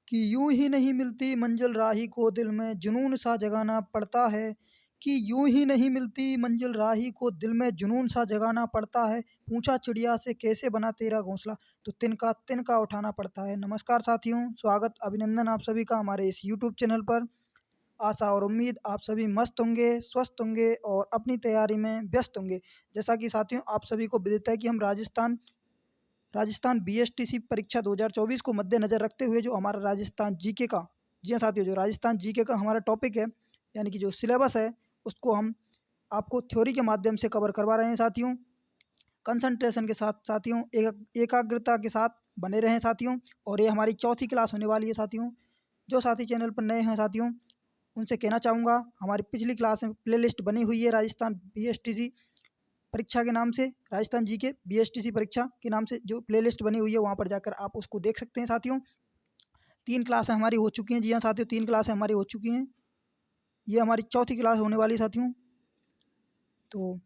कि यूं ही नहीं मिलती मंजिल राही को दिल में जुनून सा जगाना पड़ता है। कि यूं ही नहीं मिलती मंजिल राही को दिल में जुनून सा जगाना पड़ता है। पूछा चिड़िया से कैसे बना तेरा घोंसला, तो तिनका तिनका उठाना पड़ता है। नमस्कार साथियों, स्वागत अभिनंदन आप सभी का हमारे इस यूट्यूब चैनल पर। आशा और उम्मीद आप सभी मस्त होंगे, स्वस्थ होंगे और अपनी तैयारी में व्यस्त होंगे। जैसा कि साथियों आप सभी को विदित है कि हम राजस्थान बीएसटीसी परीक्षा 2024 को मद्देनज़र रखते हुए जो हमारा राजस्थान जीके का, जी हाँ साथियों, जो राजस्थान जीके का हमारा टॉपिक है, यानी कि जो सिलेबस है, उसको हम आपको थ्योरी के माध्यम से कवर करवा रहे हैं साथियों। कंसंट्रेशन के साथ साथियों, एकाग्रता के साथ बने रहें साथियों। और ये हमारी चौथी क्लास होने वाली है साथियों। जो साथी चैनल पर नए हैं साथियों, उनसे कहना चाहूँगा, हमारी पिछली क्लास में प्लेलिस्ट बनी हुई है राजस्थान बीएसटीसी परीक्षा के नाम से, राजस्थान जीके बीएसटीसी परीक्षा के नाम से जो प्लेलिस्ट बनी हुई है, वहाँ पर जाकर आप उसको देख सकते हैं साथियों। 3 क्लासें हमारी हो चुकी हैं, जी हाँ साथियों, 3 क्लासें हमारी हो चुकी हैं। ये हमारी चौथी क्लास होने वाली है साथियों। तो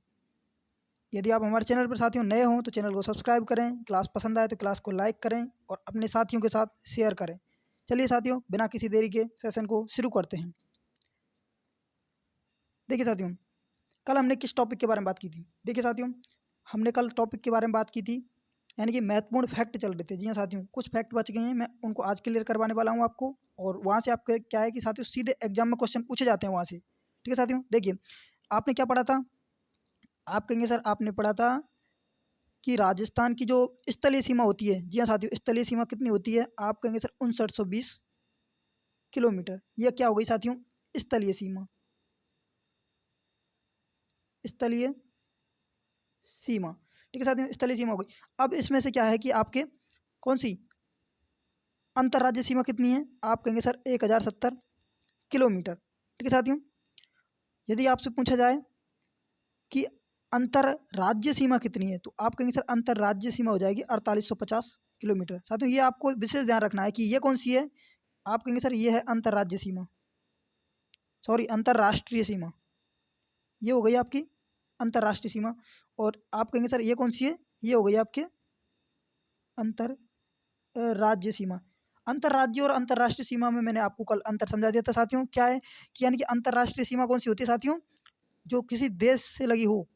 यदि आप हमारे चैनल पर साथियों नए हों तो चैनल को सब्सक्राइब करें, क्लास पसंद आए तो क्लास को लाइक करें और अपने साथियों के साथ शेयर करें। चलिए साथियों, बिना किसी देरी के सेशन को शुरू करते हैं। देखिए साथियों, कल हमने किस टॉपिक के बारे में बात की थी? देखिए साथियों, हमने कल टॉपिक के बारे में बात की थी, यानी कि महत्वपूर्ण फैक्ट चल रहे थे। जी हाँ साथियों, कुछ फैक्ट बच गए हैं, मैं उनको आज क्लियर करवाने वाला हूँ आपको। और वहाँ से आपके क्या है कि साथियों सीधे एग्जाम में क्वेश्चन पूछे जाते हैं वहाँ से। ठीक है साथियों, देखिए आपने क्या पढ़ा था? आप कहेंगे सर आपने पढ़ा था कि राजस्थान की जो स्थलीय सीमा होती है, जी हाँ साथियों, स्थलीय सीमा कितनी होती है? आप कहेंगे सर 5920 किलोमीटर। यह क्या हो गई साथियों? स्थलीय सीमा, स्थलीय सीमा। ठीक है साथियों, स्थलीय सीमा हो गई। अब इसमें से क्या है कि आपके कौन सी अंतर्राज्यीय सीमा कितनी है? आप कहेंगे सर 1070 किलोमीटर। ठीक है साथियों, यदि आपसे पूछा जाए कि अंतर्राज्यीय सीमा कितनी है, तो आप कहेंगे सर अंतर्राज्यीय सीमा हो जाएगी 4850 किलोमीटर। साथियों ये आपको विशेष ध्यान रखना है कि ये कौन सी है। आप कहेंगे सर ये है अंतर्राज्यीय सीमा, सॉरी अंतर्राष्ट्रीय सीमा। ये हो गई आपकी अंतर्राष्ट्रीय सीमा। और आप कहेंगे सर ये कौन सी है? ये हो गई आपके अंतर राज्य सीमा। अंतर्राज्यीय और अंतर्राष्ट्रीय सीमा में मैंने आपको कल अंतर समझा दिया था साथियों। क्या है कि यानी कि अंतर्राष्ट्रीय सीमा कौन सी होती है साथियों? जो किसी देश से लगी हो।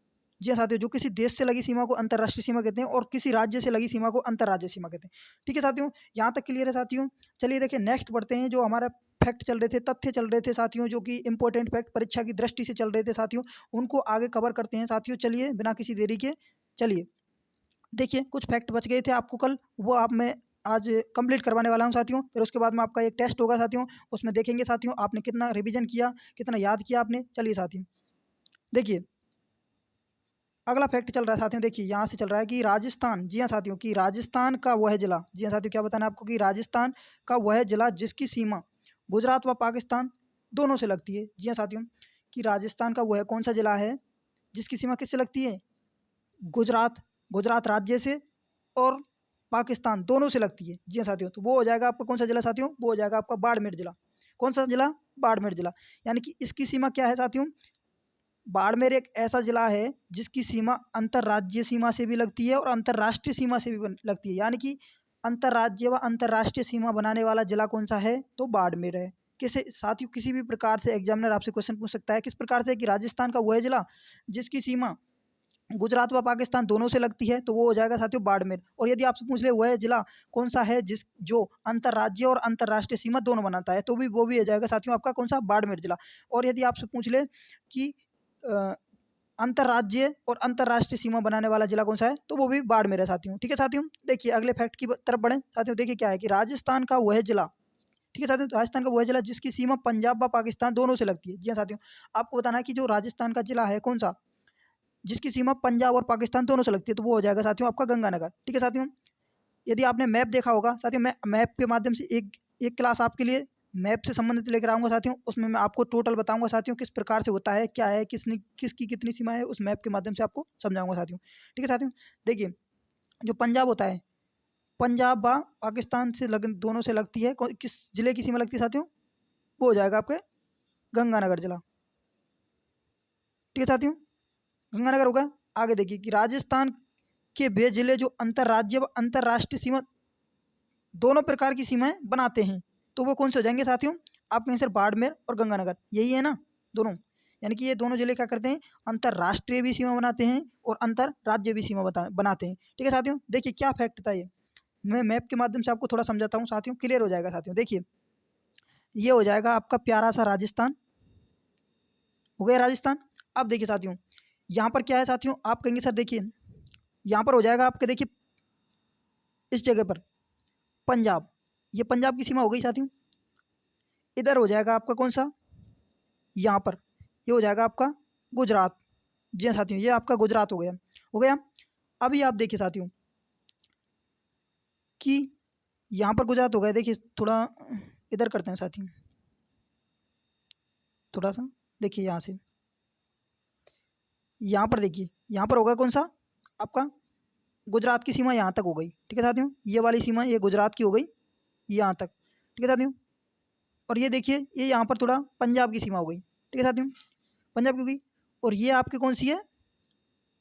जी हाँ साथियों, जो किसी देश से लगी सीमा को अंतर्राष्ट्रीय सीमा कहते हैं और किसी राज्य से लगी सीमा को अंतर्राज्यीय सीमा कहते हैं। ठीक है साथियों, यहाँ तक क्लियर है साथियों। चलिए देखिए नेक्स्ट बढ़ते हैं। जो हमारा फैक्ट चल रहे थे, तथ्य चल रहे थे साथियों, जो कि इंपॉर्टेंट फैक्ट परीक्षा की दृष्टि से चल रहे थे साथियों, उनको आगे कवर करते हैं साथियों। चलिए बिना किसी देरी के, चलिए देखिए कुछ फैक्ट बच गए थे आपको कल, वो आप मैं आज कंप्लीट करवाने वाला हूं साथियों। फिर उसके बाद में आपका एक टेस्ट होगा साथियों, उसमें देखेंगे साथियों आपने कितना रिवीजन किया, कितना याद किया आपने। चलिए साथियों देखिए अगला फैक्ट चल रहा है साथियों। देखिए यहाँ से चल रहा है कि राजस्थान, जी हाँ साथियों, कि राजस्थान का वह जिला, जी हाँ साथियों क्या बताना है आपको, कि राजस्थान का वह जिला जिसकी सीमा गुजरात व पाकिस्तान दोनों से लगती है। जी हाँ साथियों, कि राजस्थान का वह कौन सा जिला है जिसकी सीमा किससे लगती है? गुजरात, गुजरात राज्य से और पाकिस्तान दोनों से लगती है। जी हाँ साथियों, तो वो हो जाएगा आपका कौन सा जिला साथियों? वो हो जाएगा आपका बाड़मेर जिला। कौन सा जिला? बाड़मेर जिला। यानी कि इसकी सीमा क्या है साथियों? बाड़मेर एक ऐसा जिला है जिसकी सीमा अंतर्राज्यीय सीमा से भी लगती है और अंतर्राष्ट्रीय सीमा से भी लगती है। यानी कि अंतर्राज्यीय व अंतर्राष्ट्रीय सीमा बनाने वाला जिला कौन सा है? तो बाड़मेर है। किसे साथियों, किसी भी प्रकार से एग्जामिनर आपसे क्वेश्चन पूछ सकता है किस प्रकार से, कि राजस्थान का वह जिला जिसकी सीमा गुजरात व पाकिस्तान दोनों से लगती है, तो वो हो जाएगा साथियों बाड़मेर। और यदि आपसे पूछ ले वह जिला कौन सा है जिस जो अंतर्राज्यीय और अंतर्राष्ट्रीय सीमा दोनों बनाता है, तो भी वो भी हो जाएगा साथियों आपका कौन सा? बाड़मेर जिला। और यदि आपसे पूछ ले कि अंतर्राज्यीय और अंतर्राष्ट्रीय सीमा बनाने वाला जिला कौन सा है, तो वो भी बाड़मेर है साथियों। ठीक है साथियों, देखिए अगले फैक्ट की तरफ बढ़े साथियों। देखिए क्या है कि राजस्थान का वह जिला, ठीक है साथियों, राजस्थान का वह जिला जिसकी सीमा पंजाब व पाकिस्तान दोनों से लगती है। जी हाँ साथियों, आपको बताना है कि जो राजस्थान का जिला है कौन सा जिसकी सीमा पंजाब और पाकिस्तान दोनों से लगती है, तो वो हो जाएगा साथियों आपका गंगानगर। ठीक है साथियों, यदि आपने मैप देखा होगा साथियों, मैं मैप के माध्यम से एक एक क्लास आपके लिए मैप से संबंधित लेकर आऊँगा साथियों। उसमें मैं आपको टोटल बताऊँगा साथियों किस प्रकार से होता है, क्या है, किसने किसकी कितनी सीमा है, उस मैप के माध्यम से आपको समझाऊँगा साथियों। ठीक है साथियों, देखिए जो पंजाब होता है, पंजाब व पाकिस्तान से लग दोनों से लगती है, किस जिले की सीमा लगती है साथियों? वो हो जाएगा आपके गंगानगर जिला। ठीक है साथियों, गंगानगर होगा। आगे देखिए कि राजस्थान के वे जिले जो अंतर्राज्यीय व अंतर्राष्ट्रीय सीमा दोनों प्रकार की सीमाएं बनाते हैं। तो वो कौन से हो जाएंगे साथियों, आपके आंसर बाड़मेर और गंगानगर, यही है ना दोनों। यानी कि ये दोनों जिले क्या करते हैं, अंतर्राष्ट्रीय भी सीमा बनाते हैं और अंतर्राज्य भी सीमा बनाते हैं। ठीक है साथियों, देखिए क्या फैक्ट था ये, मैं मैप के माध्यम से आपको थोड़ा समझाता हूँ साथियों, क्लियर हो जाएगा साथियों। देखिए ये हो जाएगा आपका प्यारा सा राजस्थान, हो गया राजस्थान। अब देखिए साथियों यहाँ पर क्या है साथियों, आप कहेंगे सर देखिए यहाँ पर हो जाएगा आपके, देखिए इस जगह पर पंजाब, ये पंजाब की सीमा हो गई साथियों। इधर हो जाएगा आपका कौन सा, यहाँ पर ये हो जाएगा आपका गुजरात। जी हाँ साथियों, ये आपका गुजरात हो गया, हो गया। अभी आप देखिए साथियों कि यहाँ पर गुजरात हो गया, देखिए थोड़ा इधर करते हैं साथियों, थोड़ा सा देखिए यहाँ से, यहाँ पर देखिए यहाँ पर होगा कौन सा आपका गुजरात की सीमा, यहाँ तक हो गई। ठीक है साथियों, ये वाली सीमा ये गुजरात की हो गई यहाँ तक। ठीक है साथियों, और ये देखिए ये यहाँ पर थोड़ा पंजाब की सीमा हो गई। ठीक है साथियों, पंजाब की हो गई, और ये आपकी कौन सी है,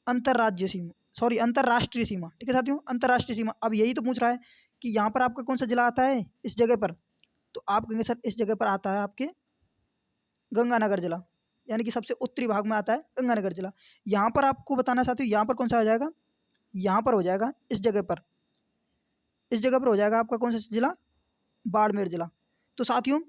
अंतर्राज्य सीमा, सॉरी अंतर्राष्ट्रीय सीमा। ठीक है साथियों, अंतर्राष्ट्रीय सीमा। अब यही तो पूछ रहा है कि यहाँ पर आपका कौन सा जिला आता है इस जगह पर, तो आप कहेंगे सर इस जगह पर आता है आपके गंगानगर जिला, यानी कि सबसे उत्तरी भाग में आता है गंगानगर जिला। यहाँ पर आपको बताना चाहते हो यहाँ पर कौन सा आ जाएगा, यहाँ पर हो जाएगा इस जगह पर, इस जगह पर हो जाएगा आपका कौन सा जिला, बाड़मेर जिला। तो साथियों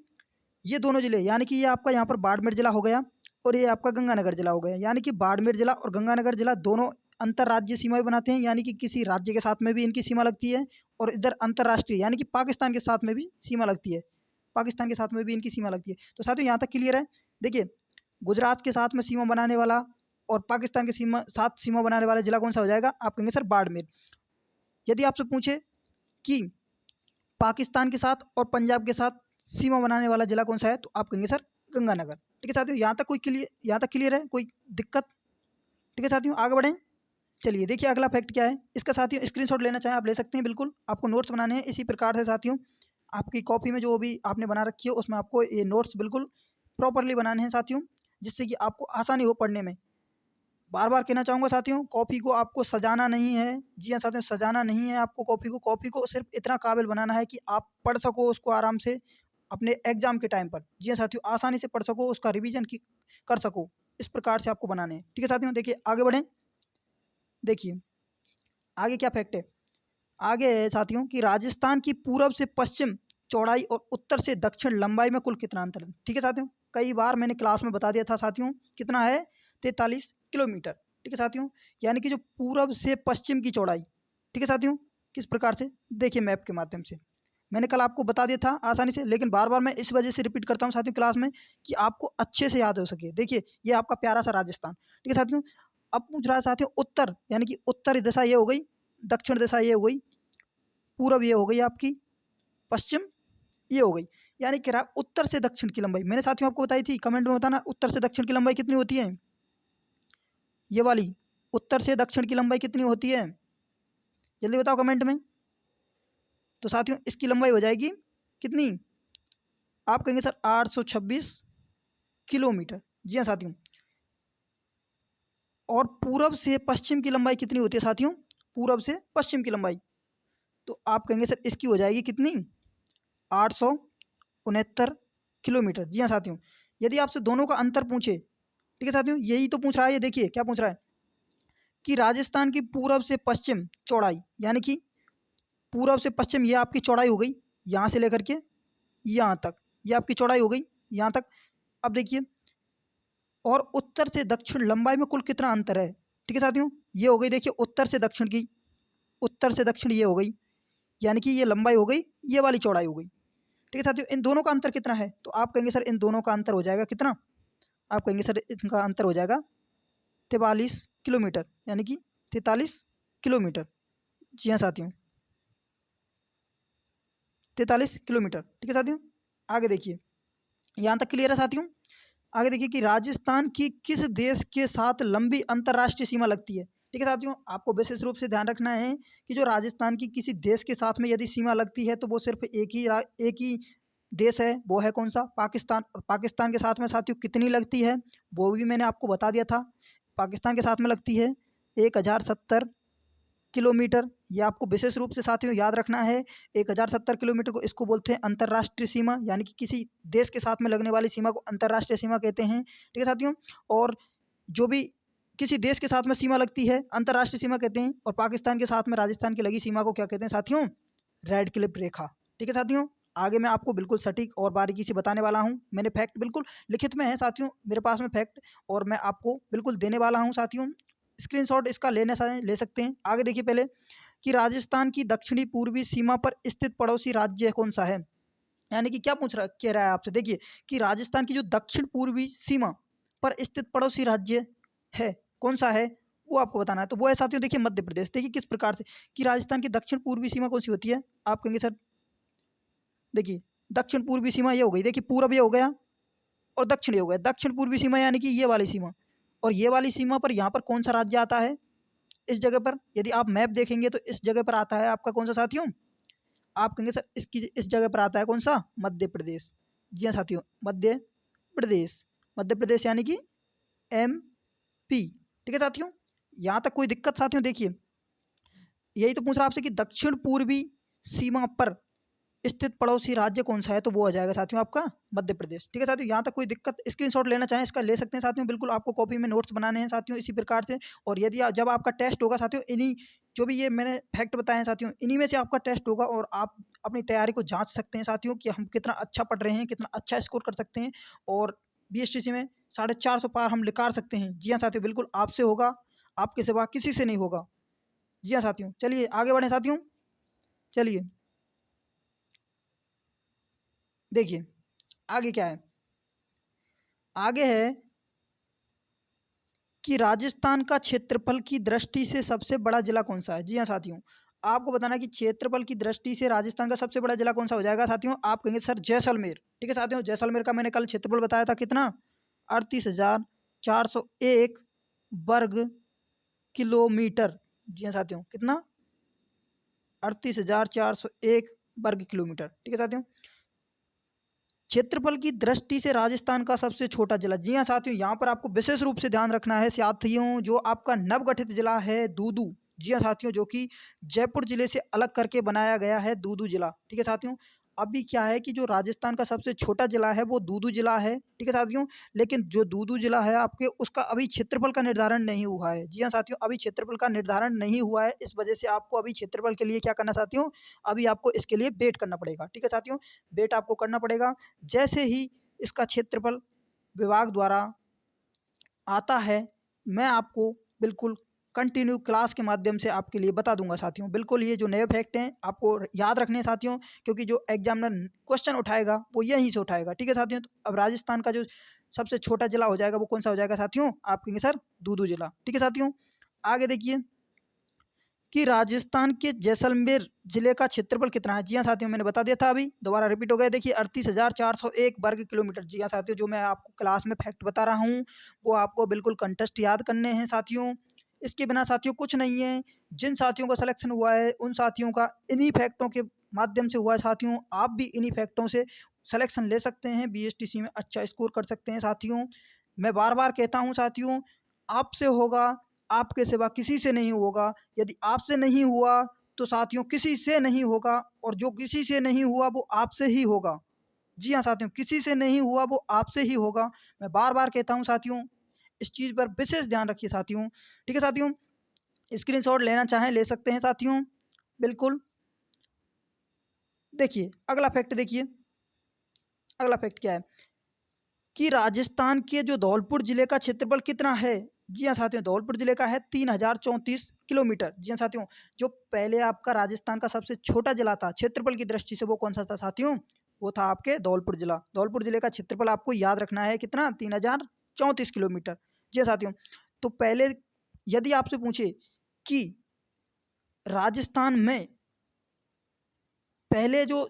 ये दोनों जिले, यानी कि ये आपका यहाँ पर बाड़मेर जिला हो गया और ये आपका गंगानगर जिला हो गया, यानी कि बाड़मेर जिला और गंगानगर जिला दोनों अंतर्राज्यीय सीमा भी बनाते हैं, यानी कि किसी राज्य के साथ में भी इनकी सीमा लगती है, और इधर अंतर्राष्ट्रीय यानी कि पाकिस्तान के साथ में भी सीमा लगती है, पाकिस्तान के साथ में भी इनकी सीमा लगती है। तो साथियों यहाँ तक क्लियर है। देखिए गुजरात के साथ में सीमा बनाने वाला और पाकिस्तान के साथ सीमा बनाने वाला जिला कौन सा हो जाएगा, आप कहेंगे सर बाड़मेर। यदि आपसे पूछे कि पाकिस्तान के साथ और पंजाब के साथ सीमा बनाने वाला जिला कौन सा है, तो आप कहेंगे सर गंगानगर। ठीक है साथियों, यहाँ तक कोई क्लियर, यहाँ तक क्लियर है, कोई दिक्कत। ठीक है साथियों, आगे बढ़ें। चलिए देखिए अगला फैक्ट क्या है इसका साथियों, स्क्रीनशॉट लेना चाहें आप ले सकते हैं, बिल्कुल आपको नोट्स बनाने हैं इसी प्रकार से साथियों। आपकी कॉपी में जो भी आपने बना रखी है उसमें आपको ये नोट्स बिल्कुल प्रॉपरली बनाने हैं साथियों, जिससे कि आपको आसानी हो पढ़ने में। बार बार कहना चाहूँगा साथियों, कॉपी को आपको सजाना नहीं है, जी हाँ साथियों सजाना नहीं है आपको कॉपी को सिर्फ इतना काबिल बनाना है कि आप पढ़ सको उसको आराम से अपने एग्जाम के टाइम पर। जी हाँ साथियों, आसानी से पढ़ सको, उसका रिवीजन कर सको, इस प्रकार से आपको बनाने हैं। ठीक है साथियों, देखिए आगे बढ़ें। देखिए आगे क्या फैक्ट है, आगे है साथियों कि राजस्थान की पूर्व से पश्चिम चौड़ाई और उत्तर से दक्षिण लंबाई में कुल कितना अंतर है। ठीक है साथियों, कई बार मैंने क्लास में बता दिया था साथियों, कितना है 43 किलोमीटर। ठीक है साथियों, यानी कि जो पूर्व से पश्चिम की चौड़ाई। ठीक है साथियों, किस प्रकार से, देखिए मैप के माध्यम से मैंने कल आपको बता दिया था आसानी से, लेकिन बार बार मैं इस वजह से रिपीट करता हूँ साथियों क्लास में कि आपको अच्छे से याद हो सके। देखिए ये आपका प्यारा सा राजस्थान। ठीक है साथियों, अब पूछ रहा है साथियों उत्तर, यानी कि उत्तर दिशा ये हो गई, दक्षिण दिशा ये हो गई, पूरब ये हो गई आपकी, पश्चिम ये हो गई, यानी कि उत्तर से दक्षिण की लंबाई मैंने साथियों आपको बताई थी, कमेंट में बताना उत्तर से दक्षिण की लंबाई कितनी होती है, ये वाली उत्तर से दक्षिण की लंबाई कितनी होती है, जल्दी बताओ कमेंट में। तो साथियों इसकी लंबाई हो जाएगी कितनी, आप कहेंगे सर 826 किलोमीटर। जी हाँ साथियों, और पूरब से पश्चिम की लंबाई कितनी होती है साथियों, पूरब से पश्चिम की लंबाई, तो आप कहेंगे सर इसकी हो जाएगी कितनी, 869 किलोमीटर। जी हाँ साथियों, यदि आपसे दोनों का अंतर पूछे, ठीक है साथियों यही तो पूछ रहा है, ये देखिए क्या पूछ रहा है कि राजस्थान की पूरब से पश्चिम चौड़ाई, यानी कि पूरब से पश्चिम ये आपकी चौड़ाई हो गई, यहाँ से लेकर के यहाँ तक ये आपकी चौड़ाई हो गई यहाँ तक। अब देखिए और उत्तर से दक्षिण लंबाई में कुल कितना अंतर है। ठीक है साथियों, ये हो गई देखिए उत्तर से दक्षिण की, उत्तर से दक्षिण ये हो गई, यानी कि ये लंबाई हो गई, ये वाली चौड़ाई हो गई। ठीक है साथियों, इन दोनों का अंतर कितना है, तो आप कहेंगे सर इन दोनों का अंतर हो जाएगा कितना, आप कहेंगे सर इनका अंतर हो जाएगा 43 किलोमीटर, यानी कि 43 किलोमीटर। जी हाँ साथियों 43 किलोमीटर। ठीक है साथियों, आगे देखिए यहाँ तक क्लियर है साथियों। आगे देखिए कि राजस्थान की किस देश के साथ लंबी अंतर्राष्ट्रीय सीमा लगती है। ठीक है साथियों, आपको विशेष रूप से ध्यान रखना है कि जो राजस्थान की किसी देश के साथ में यदि सीमा लगती है तो वो सिर्फ एक ही देश है, वो है कौन सा, पाकिस्तान। और पाकिस्तान के साथ में साथियों कितनी लगती है वो भी मैंने आपको बता दिया था, पाकिस्तान के साथ में लगती है 1070 किलोमीटर। ये आपको विशेष रूप से साथियों याद रखना है। 1070 किलोमीटर को इसको बोलते हैं अंतर्राष्ट्रीय सीमा, यानी कि किसी देश के साथ में लगने वाली सीमा को अंतर्राष्ट्रीय सीमा कहते हैं। ठीक है साथियों। और जो भी किसी देश के साथ में सीमा लगती है अंतर्राष्ट्रीय सीमा कहते हैं। और पाकिस्तान के साथ में राजस्थान की लगी सीमा को क्या कहते हैं साथियों? रेड क्लिफ रेखा। ठीक है साथियों। आगे मैं आपको बिल्कुल सटीक और बारीकी से बताने वाला हूँ। मैंने फैक्ट बिल्कुल लिखित में है साथियों, मेरे पास में फैक्ट, और मैं आपको बिल्कुल देने वाला हूँ साथियों। स्क्रीनशॉट इसका ले सकते हैं। आगे देखिए पहले कि राजस्थान की दक्षिणी पूर्वी सीमा पर स्थित पड़ोसी राज्य कौन सा है। यानी कि क्या कह रहा है आपसे, देखिए कि राजस्थान की जो दक्षिण पूर्वी सीमा पर स्थित पड़ोसी राज्य है कौन सा है, वो आपको बताना है। तो वो है साथियों, देखिए मध्य प्रदेश। देखिए किस प्रकार से कि राजस्थान की दक्षिण पूर्वी सीमा कौन सी होती है। आप कहेंगे सर देखिए दक्षिण पूर्वी सीमा ये हो गई, देखिए पूरब ये हो गया और दक्षिण ये हो गया। दक्षिण पूर्वी सीमा यानी कि ये वाली सीमा, और ये वाली सीमा पर यहाँ पर कौन सा राज्य आता है इस जगह पर। यदि आप मैप देखेंगे तो इस जगह पर आता है आपका कौन सा साथियों, आप कहेंगे सर इसकी इस जगह पर आता है कौन सा, मध्य प्रदेश। जी हाँ साथियों, मध्य प्रदेश। मध्य प्रदेश यानी कि MP। ठीक है साथियों, यहाँ तक कोई दिक्कत साथियों? देखिए यही तो पूछ रहा आपसे कि दक्षिण पूर्वी सीमा पर स्थित पड़ोसी राज्य कौन सा है, तो वो हो जाएगा साथियों आपका मध्य प्रदेश। ठीक है साथियों, यहाँ तक कोई दिक्कत? स्क्रीनशॉट लेना चाहें इसका ले सकते हैं साथियों, बिल्कुल आपको कॉपी में नोट्स बनाने हैं साथियों इसी प्रकार से। और यदि जब आपका टेस्ट होगा साथियों, इन्हीं जो भी ये मैंने फैक्ट बताए हैं साथियों, इन्हीं में से आपका टेस्ट होगा और आप अपनी तैयारी को जांच सकते हैं साथियों कि हम कितना अच्छा पढ़ रहे हैं, कितना अच्छा स्कोर कर सकते हैं। और BSTC में 450 पार हम निकाल सकते हैं। जी हाँ साथियों, बिल्कुल आपसे होगा, आपके सिवा किसी से नहीं होगा। जी हाँ साथियों, चलिए आगे बढ़ें साथियों। चलिए देखिए आगे क्या है, आगे है कि राजस्थान का क्षेत्रफल की दृष्टि से सबसे बड़ा जिला कौन सा है। जी हाँ साथियों, आपको बताना है कि क्षेत्रफल की दृष्टि से राजस्थान का सबसे बड़ा जिला कौन सा हो जाएगा साथियों। आप कहेंगे सर जैसलमेर। ठीक है साथियों, जैसलमेर का मैंने कल क्षेत्रफल बताया था कितना, 38,401 वर्ग किलोमीटर। जी हाँ साथियों, कितना, 38,401 वर्ग किलोमीटर। ठीक है साथियों, क्षेत्रफल की दृष्टि से राजस्थान का सबसे छोटा जिला। जी हाँ साथियों, यहाँ पर आपको विशेष रूप से ध्यान रखना है साथियों, जो आपका नवगठित जिला है दूदू। जी हाँ साथियों, जो कि जयपुर जिले से अलग करके बनाया गया है दूदू जिला। ठीक है साथियों, अभी क्या है कि जो राजस्थान का सबसे छोटा जिला है वो दूदू जिला है। ठीक है साथियों, लेकिन जो दूदू जिला है आपके, उसका अभी क्षेत्रफल का निर्धारण नहीं हुआ है। जी हाँ साथियों, अभी क्षेत्रफल का निर्धारण नहीं हुआ है, इस वजह से आपको अभी क्षेत्रफल के लिए क्या करना साथियों, अभी आपको इसके लिए वेट करना पड़ेगा। ठीक है साथियों, वेट आपको करना पड़ेगा। जैसे ही इसका क्षेत्रफल विभाग द्वारा आता है, मैं आपको बिल्कुल कंटिन्यू क्लास के माध्यम से आपके लिए बता दूंगा साथियों। बिल्कुल ये जो नए फैक्ट हैं आपको याद रखने हैं साथियों, क्योंकि जो एग्जामिनर क्वेश्चन उठाएगा वो यहीं से उठाएगा। ठीक है साथियों, तो अब राजस्थान का जो सबसे छोटा जिला हो जाएगा वो कौन सा हो जाएगा साथियों, आप कहेंगे सर दूदू जिला। ठीक है साथियों, आगे देखिए कि राजस्थान के जैसलमेर जिले का क्षेत्रफल कितना है। जी हाँ साथियों, मैंने बता दिया था, अभी दोबारा रिपीट हो गया। देखिए 38,401 वर्ग किलोमीटर। जी हाँ साथियों, जो मैं आपको क्लास में फैक्ट बता रहा हूँ वो आपको बिल्कुल कंटेस्ट याद करने हैं साथियों। इसके बिना साथियों कुछ नहीं है। जिन साथियों का सिलेक्शन हुआ है उन साथियों का इन्हीं फैक्टों के माध्यम से हुआ है साथियों। आप भी इन्हीं फैक्टों से सिलेक्शन ले सकते हैं, BSTC में अच्छा स्कोर कर सकते हैं साथियों। मैं बार बार कहता हूँ साथियों, आपसे होगा, आपके सिवा किसी से नहीं होगा। यदि आपसे नहीं हुआ तो साथियों किसी से नहीं होगा, और जो किसी से नहीं हुआ वो आपसे ही होगा। जी हाँ साथियों, किसी से नहीं हुआ वो आपसे ही होगा। मैं बार बार कहता हूँ साथियों, इस चीज़ पर विशेष ध्यान रखिए साथियों। ठीक है साथियों, स्क्रीनशॉट लेना चाहें ले सकते हैं साथियों, बिल्कुल। देखिए अगला फैक्ट, देखिए अगला फैक्ट क्या है कि राजस्थान के जो धौलपुर जिले का क्षेत्रफल कितना है। जी हाँ साथियों, धौलपुर जिले का है 3,034 किलोमीटर। जी हाँ साथियों, जो पहले आपका राजस्थान का सबसे छोटा जिला था क्षेत्रफल की दृष्टि से, वो कौन सा था साथियों, वो था आपके धौलपुर जिला। धौलपुर जिले का क्षेत्रफल आपको याद रखना है कितना, 3,034 किलोमीटर। जी हाँ साथियों, तो पहले यदि आपसे पूछे कि राजस्थान में पहले जो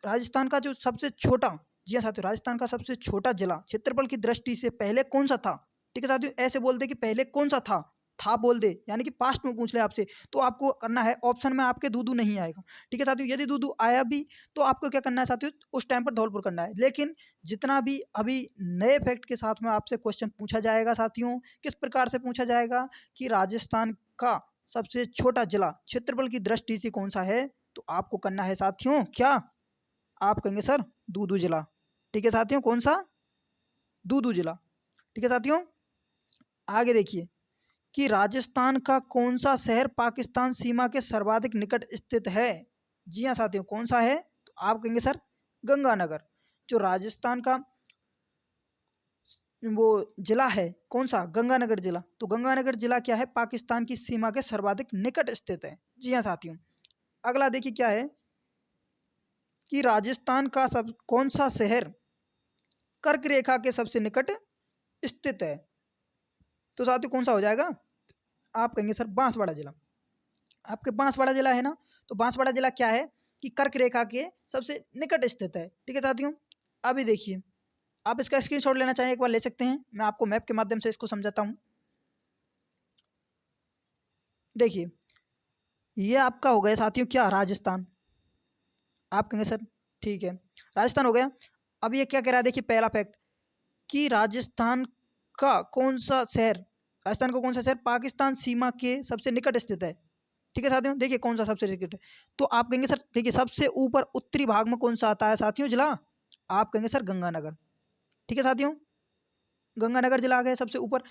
राजस्थान का जो सबसे छोटा, जी हाँ साथियों, राजस्थान का सबसे छोटा जिला क्षेत्रफल की दृष्टि से पहले कौन सा था। ठीक है साथियों, ऐसे बोल दे कि पहले कौन सा था बोल दे, यानी कि पास्ट में पूछ ले आपसे, तो आपको करना है ऑप्शन में आपके दूदू नहीं आएगा। ठीक है साथियों, यदि दूदू आया भी तो आपको क्या करना है साथियों, उस टाइम पर धौलपुर करना है। लेकिन जितना भी अभी नए फैक्ट के साथ में आपसे क्वेश्चन पूछा जाएगा साथियों, किस प्रकार से पूछा जाएगा कि राजस्थान का सबसे छोटा जिला क्षेत्रफल की दृष्टि से कौन सा है? तो आपको करना है साथियों क्या? आप कहेंगे सर दूदू जिला। ठीक है साथियों, कौन सा? दूदू जिला। ठीक है साथियों, आगे देखिए कि राजस्थान का कौन सा शहर पाकिस्तान सीमा के सर्वाधिक निकट स्थित है? जी हाँ साथियों, कौन सा है? तो आप कहेंगे सर गंगानगर। जो राजस्थान का वो जिला है कौन सा? गंगानगर जिला। तो गंगानगर जिला क्या है? पाकिस्तान की सीमा के सर्वाधिक निकट स्थित है। जी हाँ साथियों, अगला देखिए क्या है कि राजस्थान का सब कौन सा शहर कर्क रेखा के सबसे निकट स्थित है? तो साथियों कौन सा हो जाएगा? आप कहेंगे सर बांसवाड़ा जिला। आपके बांसवाड़ा जिला है ना, तो बांसवाड़ा जिला क्या है कि कर्क रेखा के सबसे निकट स्थित है। ठीक है साथियों, अभी देखिए आप इसका स्क्रीनशॉट लेना चाहें एक बार ले सकते हैं, मैं आपको मैप के माध्यम से इसको समझाता हूँ। देखिए ये आपका हो गया साथियों क्या? राजस्थान। आप कहेंगे सर ठीक है, राजस्थान हो गया। अब ये क्या कह रहा है? देखिए पहला फैक्ट कि राजस्थान का कौन सा शहर, राजस्थान का कौन सा शहर पाकिस्तान सीमा के सबसे निकट स्थित है? ठीक है साथियों, देखिए कौन सा सबसे निकट है? तो आप कहेंगे सर देखिए सबसे ऊपर उत्तरी भाग में कौन सा आता है साथियों जिला? आप कहेंगे सर गंगानगर। ठीक है साथियों, गंगानगर जिला आ गया सबसे ऊपर।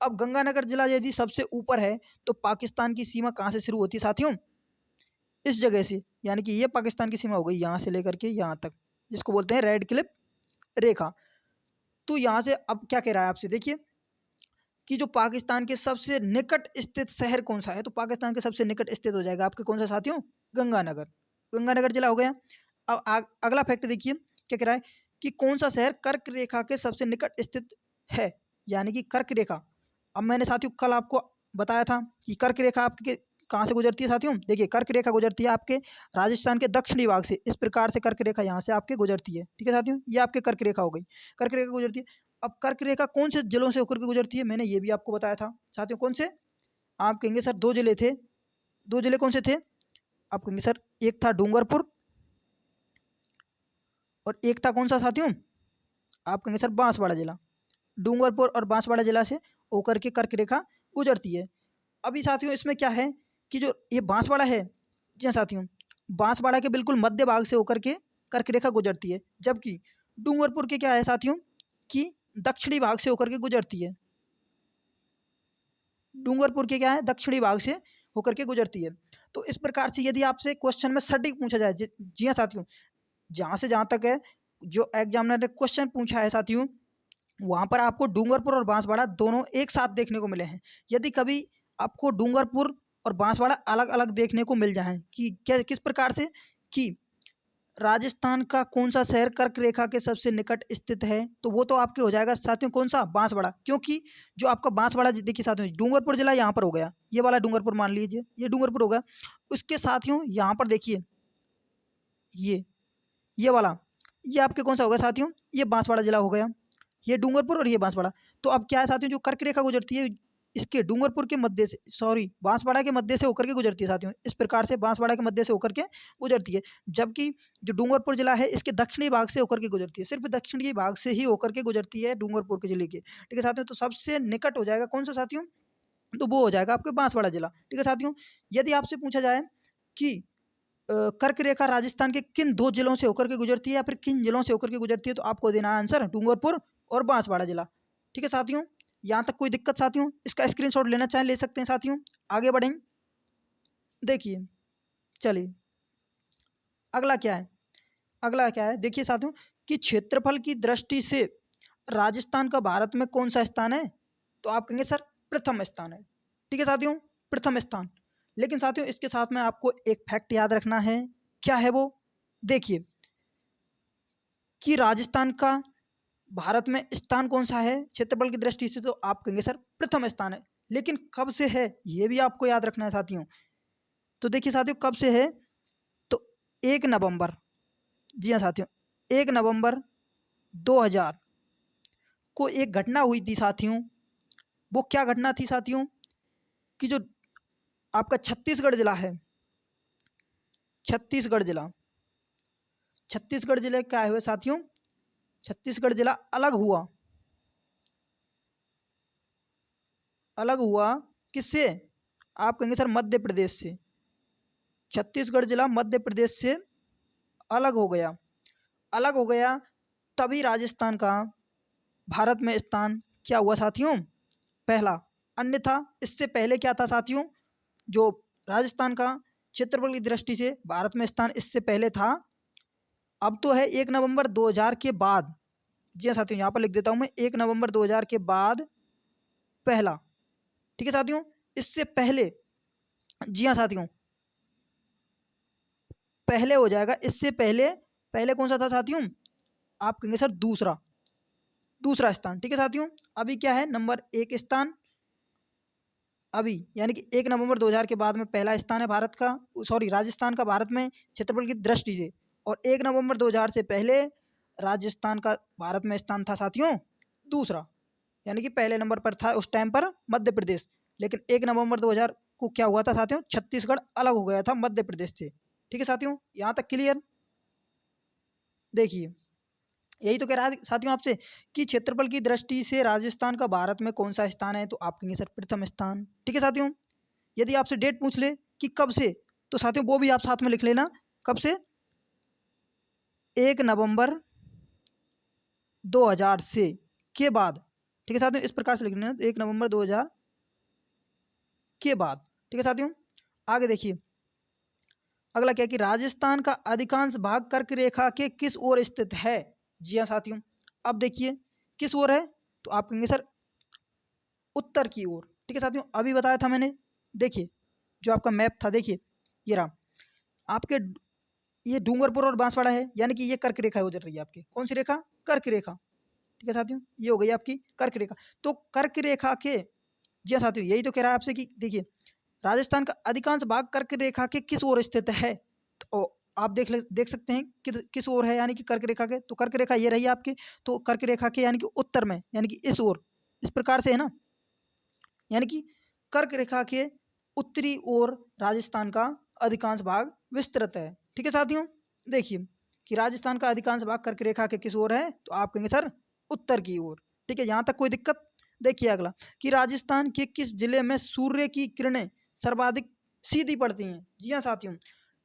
अब गंगानगर जिला यदि सबसे ऊपर है तो पाकिस्तान की सीमा कहाँ से शुरू होती है साथियों? इस जगह से, यानी कि ये पाकिस्तान की सीमा हो गई यहाँ से लेकर के यहाँ तक, जिसको बोलते हैं रेड क्लिप रेखा। तो यहाँ से अब क्या कह रहा है आपसे? देखिए कि जो पाकिस्तान के सबसे निकट स्थित शहर कौन सा है? तो पाकिस्तान के सबसे निकट स्थित हो जाएगा आपके कौन सा साथियों? गंगानगर। गंगानगर जिला हो गया। अब अगला फैक्ट देखिए क्या कह रहा है कि कौन सा शहर कर्क रेखा के सबसे निकट स्थित है? यानी कि कर्क रेखा। अब मैंने साथियों कल आपको बताया था कि कर्क रेखा आपके कहाँ से गुजरती है साथियों? देखिए कर्क रेखा गुजरती है आपके राजस्थान के दक्षिणी भाग से, इस प्रकार से कर्क रेखा यहाँ से आपके गुजरती है। ठीक है साथियों, ये आपके कर्क रेखा हो गई। कर्क रेखा गुजरती है। अब कर्क रेखा कौन से जिलों से होकर के गुजरती है? मैंने ये भी आपको बताया था साथियों। कौन से? आप कहेंगे सर दो जिले थे। दो जिले कौन से थे? आप कहेंगे सर एक था डूंगरपुर और एक था कौन सा साथियों? आप कहेंगे सर बांसवाड़ा जिला। डूंगरपुर और बांसवाड़ा जिला से होकर के कर्क रेखा गुजरती है। अभी साथियों इसमें क्या है कि जो ये बांसवाड़ा है, जी हाँ साथियों, बांसवाड़ा के बिल्कुल मध्य भाग से होकर के कर्क रेखा गुजरती है, जबकि डूंगरपुर के क्या है साथियों कि दक्षिणी भाग से होकर के गुजरती है। डूंगरपुर के क्या है? दक्षिणी भाग से होकर के गुजरती है। तो इस प्रकार से यदि आपसे क्वेश्चन में सटीक पूछा जाए, जी हाँ साथियों, जहाँ से जहाँ तक है जो एग्जामिनर ने क्वेश्चन पूछा है साथियों, वहाँ पर आपको डूंगरपुर और बांसवाड़ा दोनों एक साथ देखने को मिले हैं। यदि कभी आपको डूंगरपुर और बांसवाड़ा अलग अलग देखने को मिल जाए कि क्या किस प्रकार से कि राजस्थान का कौन सा शहर कर्क रेखा के सबसे निकट स्थित है, तो वो तो आपके हो जाएगा साथियों कौन सा? बांसवाड़ा। क्योंकि जो आपका बांसवाड़ा देखिए साथियों, डूंगरपुर जिला यहाँ पर हो गया, ये वाला डूंगरपुर मान लीजिए, ये डूंगरपुर हो गया। उसके साथियों यहाँ पर देखिए ये वाला, ये आपके कौन सा होगा साथियों? ये बांसवाड़ा जिला हो गया, ये डूंगरपुर और ये बांसवाड़ा। तो अब क्या है साथियों, जो कर्क रेखा गुजरती है इसके डूंगरपुर के मध्य से, सॉरी बांसवाड़ा के मध्य से होकर के गुजरती है साथियों। इस प्रकार से बांसवाड़ा के मध्य से होकर के गुजरती है, जबकि जो डूंगरपुर जिला है इसके दक्षिणी भाग से होकर के गुजरती है, सिर्फ दक्षिणी भाग से ही होकर के गुजरती है डूंगरपुर के जिले के। ठीक है साथियों, तो सबसे निकट हो जाएगा कौन सा साथियों? तो वो हो जाएगा आपके बांसवाड़ा जिला। ठीक है साथियों, यदि आपसे पूछा जाए कि कर्क रेखा राजस्थान के किन दो जिलों से होकर के गुजरती है या फिर किन जिलों से होकर के गुजरती है, तो आपको देना है आंसर डूंगरपुर और बांसवाड़ा जिला। ठीक है साथियों, यहाँ तक कोई दिक्कत साथियों? इसका स्क्रीनशॉट लेना चाहें ले सकते हैं साथियों। आगे बढ़ें, देखिए चलिए अगला क्या है? अगला क्या है देखिए साथियों कि क्षेत्रफल की दृष्टि से राजस्थान का भारत में कौन सा स्थान है? तो आप कहेंगे सर प्रथम स्थान है। ठीक है साथियों, प्रथम स्थान। लेकिन साथियों इसके साथ में आपको एक फैक्ट याद रखना है। क्या है वो? देखिए कि राजस्थान का भारत में स्थान कौन सा है क्षेत्रफल की दृष्टि से, तो आप कहेंगे सर प्रथम स्थान है। लेकिन कब से है ये भी आपको याद रखना है साथियों। तो देखिए साथियों कब से है, तो 1 नवंबर, जी हाँ साथियों, 1 नवंबर 2000 को एक घटना हुई थी साथियों। वो क्या घटना थी साथियों कि जो आपका छत्तीसगढ़ जिला है, छत्तीसगढ़ जिला, छत्तीसगढ़ जिले क्या हुए साथियों? छत्तीसगढ़ जिला अलग हुआ। अलग हुआ किससे? आप कहेंगे सर मध्य प्रदेश से, छत्तीसगढ़ जिला मध्य प्रदेश से अलग हो गया, अलग हो गया, तभी राजस्थान का भारत में स्थान क्या हुआ साथियों, पहला। अन्यथा इससे पहले क्या था साथियों, जो राजस्थान का क्षेत्रफल की दृष्टि से भारत में स्थान इससे पहले था, अब तो है 1 नवंबर 2000 के बाद। जी हाँ साथियों, यहाँ पर लिख देता हूँ मैं, 1 नवंबर 2000 के बाद पहला। ठीक है साथियों, इससे पहले, जी हाँ साथियों, पहले हो जाएगा, इससे पहले, पहले कौन सा था साथियों, आप कहेंगे सर दूसरा, दूसरा स्थान। ठीक है साथियों, अभी क्या है, नंबर 1 स्थान अभी, यानी कि 1 नवंबर 2000 के बाद में पहला स्थान है भारत का, सॉरी राजस्थान का भारत में क्षेत्रफल की दृष्टि से। और 1 नवंबर 2000 से पहले राजस्थान का भारत में स्थान था साथियों दूसरा, यानी कि पहले नंबर पर था उस टाइम पर मध्य प्रदेश। लेकिन 1 नवंबर 2000 को क्या हुआ था साथियों, छत्तीसगढ़ अलग हो गया था मध्य प्रदेश से। ठीक है साथियों, यहाँ तक क्लियर। देखिए, यही तो कह रहा है साथियों आपसे कि क्षेत्रफल की दृष्टि से राजस्थान का भारत में कौन सा स्थान है, तो आप कहेंगे सर प्रथम स्थान। ठीक है साथियों, यदि आपसे डेट पूछ ले कि कब से, तो साथियों वो भी आप साथ में लिख लेना, कब से, 1 नवंबर 2000 से के बाद। ठीक है साथियों, इस प्रकार से लिख लेना, 1 नवंबर 2000 के बाद। ठीक है साथियों, आगे देखिए, अगला क्या है कि राजस्थान का अधिकांश भाग कर्क रेखा के किस ओर स्थित है। जी हाँ साथियों, अब देखिए किस ओर है, तो आप कहेंगे सर उत्तर की ओर। ठीक है साथियों, अभी बताया था मैंने, देखिए जो आपका मैप था, देखिए ये रहा आपके, ये डूंगरपुर और बांसवाड़ा है, यानी कि ये कर्क रेखा गुजर रही है आपकी, कौन सी रेखा, कर्क रेखा। ठीक है साथियों, ये हो गई आपकी कर्क रेखा। तो कर्क रेखा के, जी हाँ साथियों, यही तो कह रहा है आपसे कि देखिए राजस्थान का अधिकांश भाग कर्क रेखा के किस ओर स्थित है, तो आप देख सकते हैं कि किस ओर है, यानी कि कर्क रेखा के, तो कर्क रेखा ये रही आपकी, तो कर्क रेखा के यानी कि उत्तर में, यानी कि इस ओर, इस प्रकार से है ना, यानी कि कर्क रेखा के उत्तरी ओर राजस्थान का अधिकांश भाग विस्तृत है। ठीक है साथियों, देखिए कि राजस्थान का अधिकांश भाग कर्क रेखा के किस ओर है, तो आप कहेंगे सर उत्तर की ओर। ठीक है, यहाँ तक कोई दिक्कत। देखिए अगला कि राजस्थान के किस जिले में सूर्य की किरणें सर्वाधिक सीधी पड़ती हैं। जी हाँ साथियों,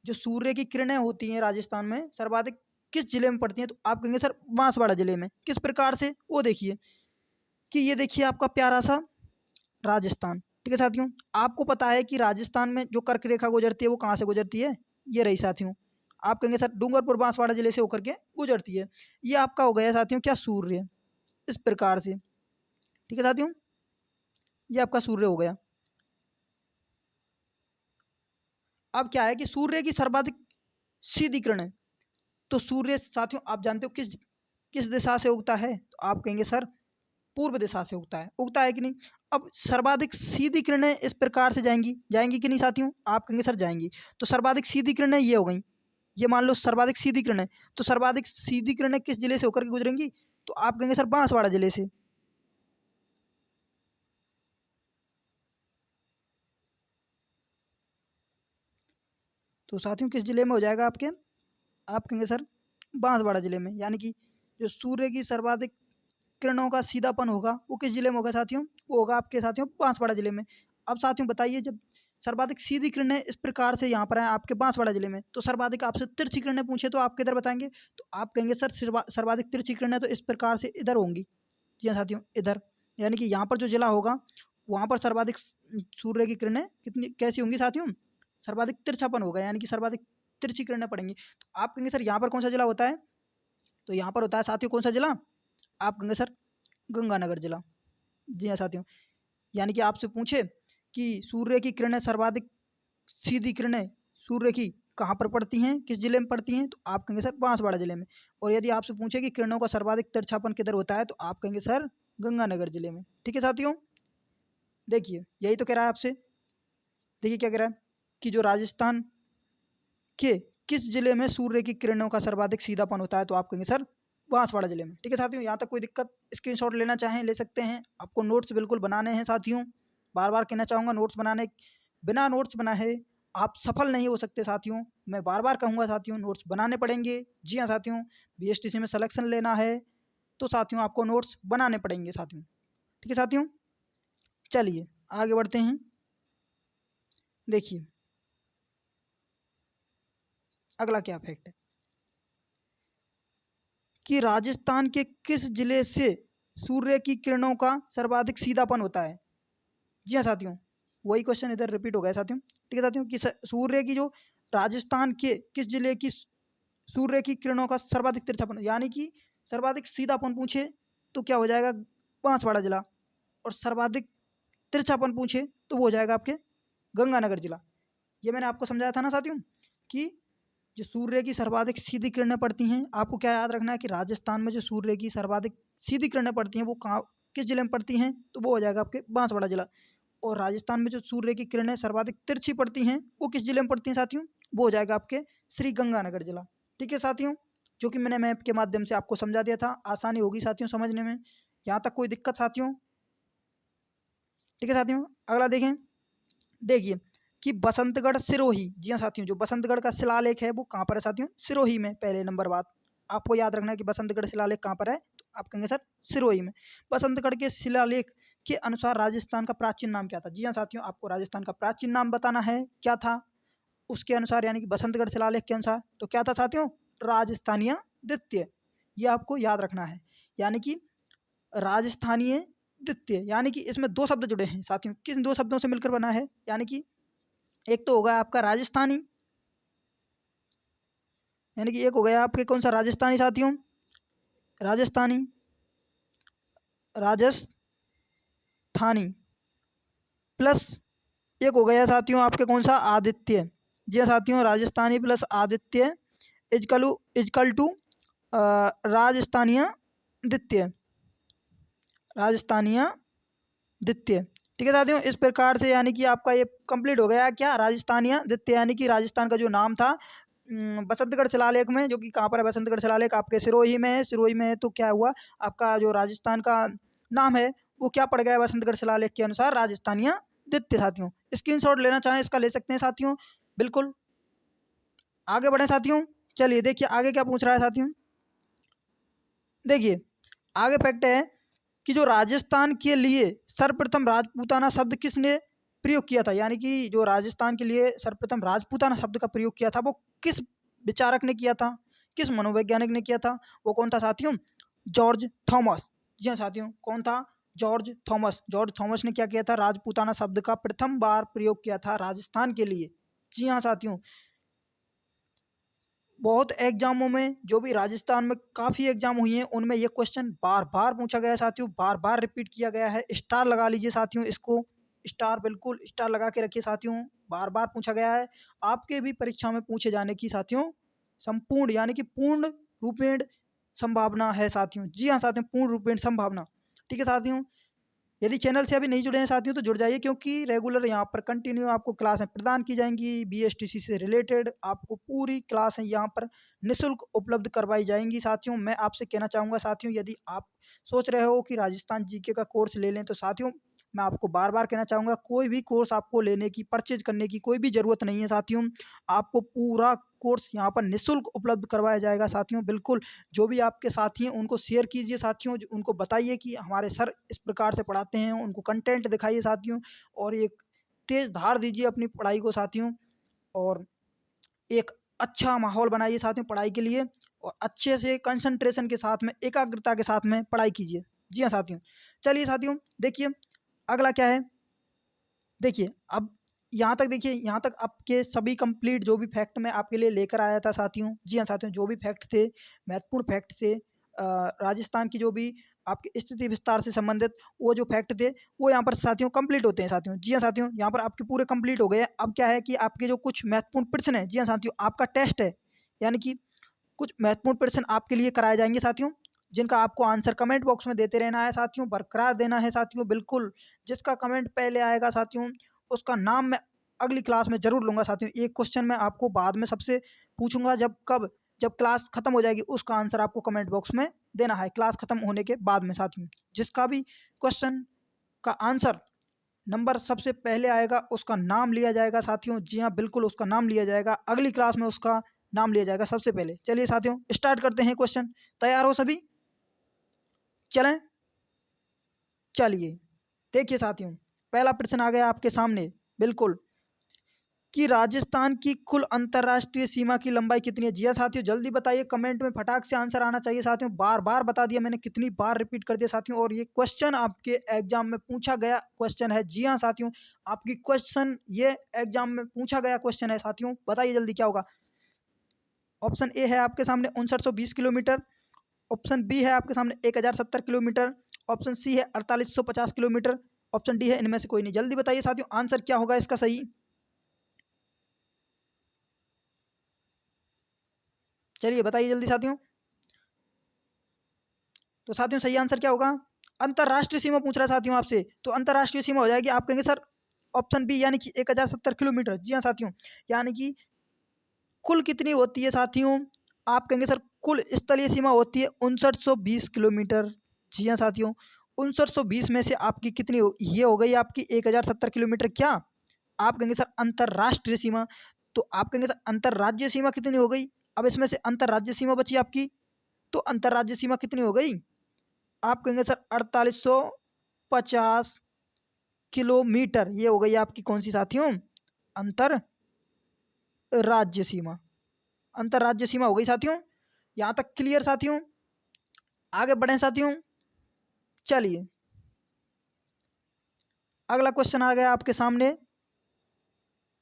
जो सूर्य की किरणें होती हैं राजस्थान में सर्वाधिक किस जिले में पड़ती हैं, तो आप कहेंगे सर बांसवाड़ा जिले में। किस प्रकार से, वो देखिए कि ये देखिए आपका प्यारा सा राजस्थान। ठीक है साथियों, आपको पता है कि राजस्थान में जो कर्क रेखा गुजरती है वो कहाँ से गुजरती है, ये रही साथियों, आप कहेंगे सर डूंगरपुर बांसवाड़ा जिले से होकर के गुजरती है। ये आपका हो गया साथियों क्या, सूर्य, इस प्रकार से। ठीक है साथियों, ये आपका सूर्य हो गया। अब क्या है कि सूर्य की सर्वाधिक सीधी किरणें, तो सूर्य साथियों आप जानते हो किस किस दिशा से उगता है, तो आप कहेंगे सर पूर्व दिशा से उगता है कि नहीं। अब सर्वाधिक सीधी किरणें इस प्रकार से जाएंगी, जाएंगी कि नहीं साथियों, आप कहेंगे सर जाएंगी। तो सर्वाधिक सीधी किरणें ये हो गई, ये मान लो सर्वाधिक सीधी किरणें, तो सर्वाधिक सीधी किरणें किस जिले से होकर के गुजरेंगी, तो आप कहेंगे सर बांसवाड़ा जिले से। तो साथियों किस जिले में हो जाएगा आपके, आप कहेंगे सर बांसवाड़ा जिले में, यानी कि जो सूर्य की सर्वाधिक किरणों का सीधापन होगा वो किस जिले में होगा साथियों, वो होगा आपके साथियों बांसवाड़ा जिले में। अब साथियों बताइए, जब सर्वाधिक सीधी किरणें इस प्रकार से यहाँ पर है आपके बांसवाड़ा जिले में, तो सर्वाधिक आपसे तिरछी किरणें पूछे तो आप किधर बताएंगे, तो आप कहेंगे सर सर्वाधिक तिरछी किरणें तो इस प्रकार से इधर होंगी। जी हाँ साथियों, इधर, यानी कि यहाँ पर जो जिला होगा वहाँ पर सर्वाधिक सूर्य की किरणें कितनी कैसी होंगी साथियों, सर्वाधिक तिरछापन होगा, यानी कि सर्वाधिक तिरछी किरणें पड़ेंगी। तो आप कहेंगे सर यहाँ पर कौन सा जिला होता है, तो यहाँ पर होता है साथियों कौन सा जिला, आप कहेंगे सर गंगानगर जिला। जी हाँ साथियों, यानी कि आपसे पूछे कि सूर्य की किरणें सर्वाधिक सीधी किरणें सूर्य की कहाँ पर पड़ती हैं, किस जिले में पड़ती हैं, तो आप कहेंगे सर बांसवाड़ा जिले में। और यदि आपसे पूछे कि किरणों का सर्वाधिक तिरछापन किधर होता है, तो आप कहेंगे सर गंगानगर जिले में। ठीक है साथियों, देखिए यही तो कह रहा है आपसे, देखिए क्या कह रहा है कि जो राजस्थान के किस जिले में सूर्य की किरणों का सर्वाधिक सीधापन होता है, तो आप कहेंगे सर बांसवाड़ा जिले में। ठीक है साथियों, यहाँ तक कोई दिक्कत, स्क्रीनशॉट लेना चाहें ले सकते हैं, आपको नोट्स बिल्कुल बनाने हैं साथियों, बार बार कहना चाहूँगा नोट्स बनाने, बिना नोट्स बनाए आप सफल नहीं हो सकते साथियों, मैं बार बार कहूँगा साथियों नोट्स बनाने पड़ेंगे। जी हाँ साथियों, बीएसटीसी में सिलेक्शन लेना है तो साथियों आपको नोट्स बनाने पड़ेंगे साथियों। ठीक है साथियों, चलिए आगे बढ़ते हैं। देखिए अगला क्या फैक्ट है कि राजस्थान के किस जिले से सूर्य की किरणों का सर्वाधिक सीधापन होता है। जी हाँ साथियों, वही क्वेश्चन इधर रिपीट हो गया साथियों। ठीक है साथियों कि सूर्य की जो राजस्थान के किस जिले की सूर्य की किरणों का सर्वाधिक तिरछापन यानी कि सर्वाधिक सीधापन पूछे तो क्या हो जाएगा बांसवाड़ा जिला, और सर्वाधिक तिरछापन पूछे तो वो हो जाएगा आपके गंगानगर जिला। ये मैंने आपको समझाया था ना साथियों कि जो सूर्य की सर्वाधिक सीधी किरणें पड़ती हैं, आपको क्या याद रखना है कि राजस्थान में जो सूर्य की सर्वाधिक सीधी किरणें पड़ती हैं वो कहाँ किस जिले में पड़ती हैं, तो वो हो जाएगा आपके बांसवाड़ा जिला। और राजस्थान में जो सूर्य की किरणें सर्वाधिक तिरछी पड़ती हैं वो किस जिले में पड़ती हैं साथियों, वो हो जाएगा आपके श्री गंगानगर जिला। ठीक है साथियों, जो कि मैंने मैप के माध्यम से आपको समझा दिया था, आसानी होगी साथियों समझने में। यहाँ तक कोई दिक्कत साथियों? ठीक है साथियों, अगला देखें। देखिए कि बसंतगढ़ सिरोही, जी हाँ साथियों, जो बसंतगढ़ का शिलालेख है वो कहाँ पर है साथियों, सिरोही में। पहले नंबर बात आपको याद रखना है कि बसंतगढ़ शिलालेख कहाँ पर है, तो आप कहेंगे सर सिरोही में। बसंतगढ़ के शिलालेख के अनुसार राजस्थान का प्राचीन नाम क्या था। जी हाँ साथियों, आपको राजस्थान का प्राचीन नाम बताना है क्या था उसके अनुसार, यानी कि बसंतगढ़ शिलालेख के अनुसार तो क्या था साथियों, राजस्थानीय द्वितीय। ये आपको याद रखना है, यानी कि राजस्थानीय द्वितीय, यानी कि इसमें दो शब्द जुड़े हैं साथियों। किन दो शब्दों से मिलकर बना है, यानी कि एक तो होगा आपका राजस्थानी, यानी कि एक हो गया आपके कौन सा राजस्थानी साथियों, राजस्थानी, राजस्थानी प्लस एक हो गया साथियों आपके कौन सा आदित्य। जी हाँ साथियों, Rajasthani plus Aditya is equal to Rajasthaniya द्वितीय, राजस्थानीय द्वितीय। ठीक है साथियों, इस प्रकार से यानी कि आपका ये कंप्लीट हो गया क्या, राजस्थानीय द्वितीय, यानी कि राजस्थान का जो नाम था बसंतगढ़ शिलालेख में, जो कि कहाँ पर है बसंतगढ़ शिलालेख, आपके सिरोही में है। सिरोही में है तो क्या हुआ आपका जो राजस्थान का नाम है वो क्या पड़ गया बसंतगढ़ शिलालेख के अनुसार राजस्थानीय द्वितीय। साथियों स्क्रीनशॉट लेना चाहें इसका ले सकते हैं साथियों, बिल्कुल। आगे बढ़े साथियों, चलिए देखिए आगे क्या पूछ रहा है साथियों। देखिए आगे फैक्ट है कि जो राजस्थान के लिए सर्वप्रथम राजपूताना शब्द किसने प्रयोग किया था, यानी कि जो राजस्थान के लिए सर्वप्रथम राजपूताना शब्द का प्रयोग किया था वो किस विचारक ने किया था, किस मनोवैज्ञानिक ने किया था, वो कौन था साथियों, जॉर्ज थॉमस। जी हाँ साथियों, कौन था, जॉर्ज थॉमस। जॉर्ज थॉमस ने क्या किया था, राजपूताना शब्द का प्रथम बार प्रयोग किया था राजस्थान के लिए। जी हाँ साथियों, बहुत एग्जामों में जो भी राजस्थान में काफ़ी एग्जाम हुई हैं उनमें ये क्वेश्चन बार बार पूछा गया है साथियों, बार बार रिपीट किया गया है। स्टार लगा लीजिए साथियों, इसको स्टार, बिल्कुल स्टार लगा के रखिए साथियों, बार बार पूछा गया है। आपके भी परीक्षा में पूछे जाने की साथियों संपूर्ण यानी कि पूर्ण रूपेण संभावना है साथियों। जी हाँ साथियों, पूर्ण रूपेण संभावना। ठीक है साथियों, यदि चैनल से अभी नहीं जुड़े हैं साथियों तो जुड़ जाइए, क्योंकि रेगुलर यहाँ पर कंटिन्यू आपको क्लासें प्रदान की जाएंगी। बीएसटीसी से रिलेटेड आपको पूरी क्लासें यहाँ पर निःशुल्क उपलब्ध करवाई जाएंगी साथियों। मैं आपसे कहना चाहूँगा साथियों, यदि आप सोच रहे हो कि राजस्थान जीके का कोर्स ले लें तो साथियों मैं आपको बार बार कहना चाहूँगा कोई भी कोर्स आपको लेने की, परचेज करने की कोई भी ज़रूरत नहीं है साथियों। आपको पूरा कोर्स यहाँ पर निःशुल्क उपलब्ध करवाया जाएगा साथियों, बिल्कुल। जो भी आपके साथी हैं उनको शेयर कीजिए साथियों, उनको बताइए कि हमारे सर इस प्रकार से पढ़ाते हैं, उनको कंटेंट दिखाइए साथियों, और एक तेज़ धार दीजिए अपनी पढ़ाई को साथियों, और एक अच्छा माहौल बनाइए साथियों पढ़ाई के लिए, और अच्छे से कंसंट्रेशन के साथ में, एकाग्रता के साथ में पढ़ाई कीजिए। जी हाँ साथियों, चलिए साथियों देखिए अगला क्या है। देखिए अब यहाँ तक, देखिए यहाँ तक आपके सभी कंप्लीट जो भी फैक्ट मैं आपके लिए लेकर आया था साथियों। जी हाँ साथियों, जो भी फैक्ट थे, महत्वपूर्ण फैक्ट थे, राजस्थान की जो भी आपके स्थिति विस्तार से संबंधित वो जो फैक्ट थे वो यहाँ पर साथियों कंप्लीट होते हैं साथियों। जी हाँ साथियों, यहाँ पर आपके पूरे कंप्लीट हो गए। अब क्या है कि आपके जो कुछ महत्वपूर्ण प्रश्न है, जी हाँ साथियों, आपका टेस्ट है, यानी कि कुछ महत्वपूर्ण प्रश्न आपके लिए कराए जाएंगे साथियों, जिनका आपको आंसर कमेंट बॉक्स में देते रहना है साथियों, बरकरार देना है साथियों, बिल्कुल। जिसका कमेंट पहले आएगा साथियों उसका नाम मैं अगली क्लास में ज़रूर लूँगा साथियों। एक क्वेश्चन मैं आपको बाद में सबसे पूछूंगा, जब क्लास ख़त्म हो जाएगी उसका आंसर आपको कमेंट बॉक्स में देना है, क्लास ख़त्म होने के बाद में साथियों। जिसका भी क्वेश्चन का आंसर नंबर सबसे पहले आएगा उसका नाम लिया जाएगा साथियों। जी हाँ बिल्कुल, उसका नाम लिया जाएगा, अगली क्लास में उसका नाम लिया जाएगा सबसे पहले। चलिए साथियों स्टार्ट करते हैं क्वेश्चन, तैयार हो सभी, चलें। चलिए देखिए साथियों, पहला प्रश्न आ गया आपके सामने, बिल्कुल। कि राजस्थान की कुल अंतर्राष्ट्रीय सीमा की लंबाई कितनी है? जी हाँ साथियों, जल्दी बताइए, कमेंट में फटाक से आंसर आना चाहिए साथियों। बार बार बता दिया मैंने, कितनी बार रिपीट कर दिया साथियों, और ये क्वेश्चन आपके एग्जाम में पूछा गया क्वेश्चन है। जी हाँ साथियों, आपकी क्वेश्चन ये एग्जाम में पूछा गया क्वेश्चन है साथियों। बताइए जल्दी क्या होगा। ऑप्शन ए है आपके सामने 5920 किलोमीटर, ऑप्शन बी है आपके सामने 1070 किलोमीटर, ऑप्शन सी है 4850 किलोमीटर, ऑप्शन डी है इनमें से कोई नहीं। जल्दी बताइए साथियों, आंसर क्या होगा इसका सही। चलिए बताइए जल्दी साथियों। तो साथियों सही आंसर क्या होगा? अंतरराष्ट्रीय सीमा पूछ रहा है साथियों आपसे, तो अंतरराष्ट्रीय सीमा हो जाएगी, आप कहेंगे सर ऑप्शन बी यानी कि 1070 किलोमीटर। जी हाँ साथियों, यानी कि कुल कितनी होती है साथियों? आप कहेंगे सर कुल स्थलीय सीमा होती है 5920 किलोमीटर। जी हाँ साथियों, 5920 में से आपकी कितनी ये हो गई आपकी 1070 किलोमीटर। क्या आप कहेंगे सर अंतरराष्ट्रीय सीमा, तो आप कहेंगे सर अंतरराज्यीय सीमा कितनी हो गई? अब इसमें से अंतरराज्यीय सीमा बची आपकी, तो अंतरराज्यीय सीमा कितनी हो गई? आप कहेंगे सर 4850 किलोमीटर। ये हो गई आपकी कौन सी साथियों? अंतर राज्य सीमा। अंतरराज्य सीमा हो गई साथियों। यहाँ तक क्लियर साथियों? आगे बढ़ें साथियों। चलिए अगला क्वेश्चन आ गया आपके सामने,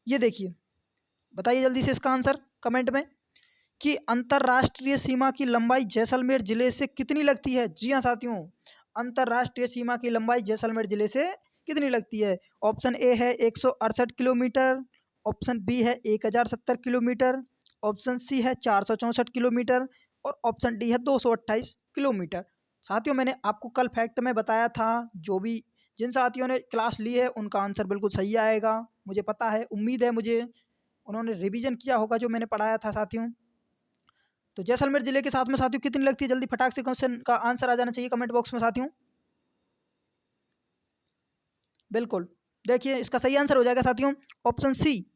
ये देखिए, बताइए जल्दी से इसका आंसर कमेंट में कि अंतरराष्ट्रीय सीमा की लंबाई जैसलमेर जिले से कितनी लगती है? जी हाँ साथियों, अंतरराष्ट्रीय सीमा की लंबाई जैसलमेर जिले से कितनी लगती है? ऑप्शन ए है 168 किलोमीटर, ऑप्शन बी है 1070 किलोमीटर, ऑप्शन सी है 464 किलोमीटर, और ऑप्शन डी है 228 किलोमीटर। साथियों मैंने आपको कल फैक्ट में बताया था, जो भी जिन साथियों ने क्लास ली है उनका आंसर बिल्कुल सही आएगा, मुझे पता है, उम्मीद है मुझे, उन्होंने रिवीजन किया होगा जो मैंने पढ़ाया था साथियों। तो जैसलमेर जिले के साथ में साथियों कितनी लगती है? जल्दी फटाक से क्वेश्चन का आंसर आ जाना चाहिए कमेंट बॉक्स में साथियों। बिल्कुल, देखिए इसका सही आंसर हो जाएगा साथियों ऑप्शन सी,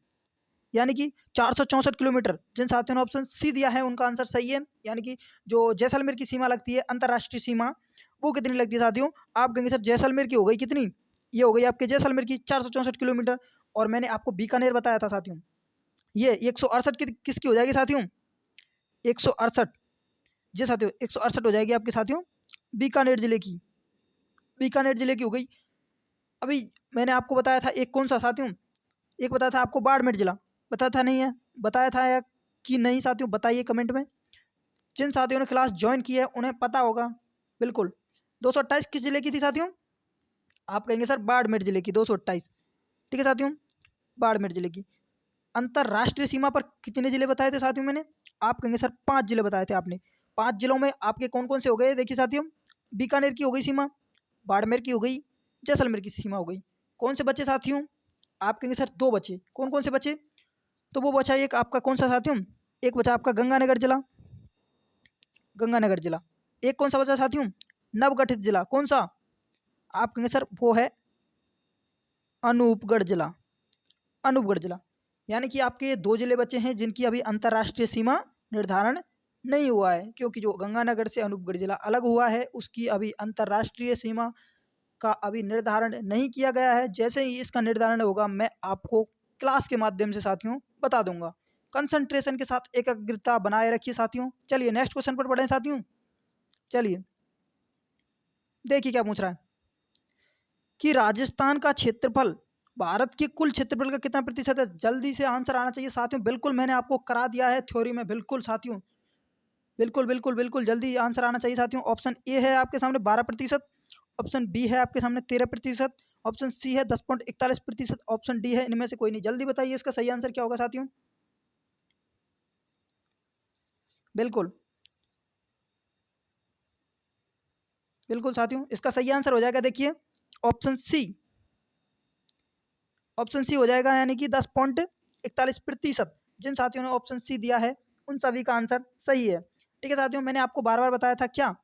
यानी कि 464 किलोमीटर। जिन साथियों ने ऑप्शन सी दिया है उनका आंसर सही है, यानी कि जो जैसलमेर की सीमा लगती है अंतर्राष्ट्रीय सीमा, वो कितनी लगती है साथियों? आप कहेंगे सर जैसलमेर की हो गई कितनी? ये हो गई आपके जैसलमेर की 464 किलोमीटर। और मैंने आपको बीकानेर बताया था साथियों, ये 168 की किसकी हो जाएगी साथियों? 168, जी साथियों 168 हो जाएगी आपके साथियों बीकानेर जिले की। बीकानेर जिले की हो गई। अभी मैंने आपको बताया था एक कौन सा साथियों, एक बताया था आपको बाड़मेर जिला, बताया था नहीं है? बताया था या कि नहीं साथियों, बताइए कमेंट में। जिन साथियों ने क्लास ज्वाइन की है उन्हें पता होगा बिल्कुल। 228 किस जिले की थी साथियों? आप कहेंगे सर बाड़मेर जिले की 228। ठीक है साथियों, बाड़मेर जिले की। अंतरराष्ट्रीय सीमा पर कितने जिले बताए थे साथियों मैंने? आप कहेंगे सर 5 जिले बताए थे आपने। 5 जिलों में आपके कौन कौन से हो गए? देखिए साथियों, बीकानेर की हो गई सीमा, बाड़मेर की हो गई, जैसलमेर की सीमा हो गई। कौन से बच्चे साथियों? आप कहेंगे सर 2 बचे। कौन कौन से बचे? तो वो बचा एक आपका कौन सा साथियों? एक बचा आपका गंगानगर जिला, गंगानगर जिला। एक कौन सा बचा साथियों? नवगठित जिला। कौन सा? आप कहेंगे सर वो है अनूपगढ़ जिला, अनूपगढ़ जिला। यानी कि आपके ये 2 जिले बचे हैं जिनकी अभी अंतर्राष्ट्रीय सीमा निर्धारण नहीं हुआ है, क्योंकि जो गंगानगर से अनूपगढ़ जिला अलग हुआ है उसकी अभी अंतर्राष्ट्रीय सीमा का अभी निर्धारण नहीं किया गया है। जैसे ही इसका निर्धारण होगा मैं आपको क्लास के माध्यम से साथियों बता दूंगा। कंसंट्रेशन के साथ एकाग्रता बनाए रखिए साथियों। चलिए नेक्स्ट क्वेश्चन पर बढ़ें साथियों। चलिए देखिए क्या पूछ रहा है कि राजस्थान का क्षेत्रफल भारत के कुल क्षेत्रफल का कितना प्रतिशत है? जल्दी से आंसर आना चाहिए साथियों। बिल्कुल मैंने आपको करा दिया है थ्योरी में, बिल्कुल साथियों, बिल्कुल बिल्कुल बिल्कुल जल्दी आंसर आना चाहिए साथियों। ऑप्शन ए है आपके सामने 12%, ऑप्शन बी है आपके सामने 13%, ऑप्शन सी है 10.41%, ऑप्शन डी है इनमें से कोई नहीं। जल्दी बताइए इसका सही आंसर क्या होगा साथियों। बिल्कुल बिल्कुल साथियों, इसका सही आंसर हो जाएगा देखिए ऑप्शन सी, ऑप्शन सी हो जाएगा, यानी कि 10.41%। जिन साथियों ने ऑप्शन सी दिया है उन सभी का आंसर सही है। ठीक है साथियों, मैंने आपको बार बार बताया था क्या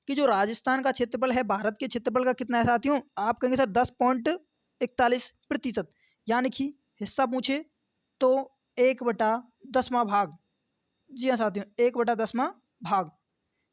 कि जो राजस्थान का क्षेत्रफल है भारत के क्षेत्रफल का कितना है साथियों? आप कहेंगे सर 10.41%, यानी कि हिस्सा पूछे तो 1/10वां भाग। जी हाँ साथियों, 1/10वां भाग,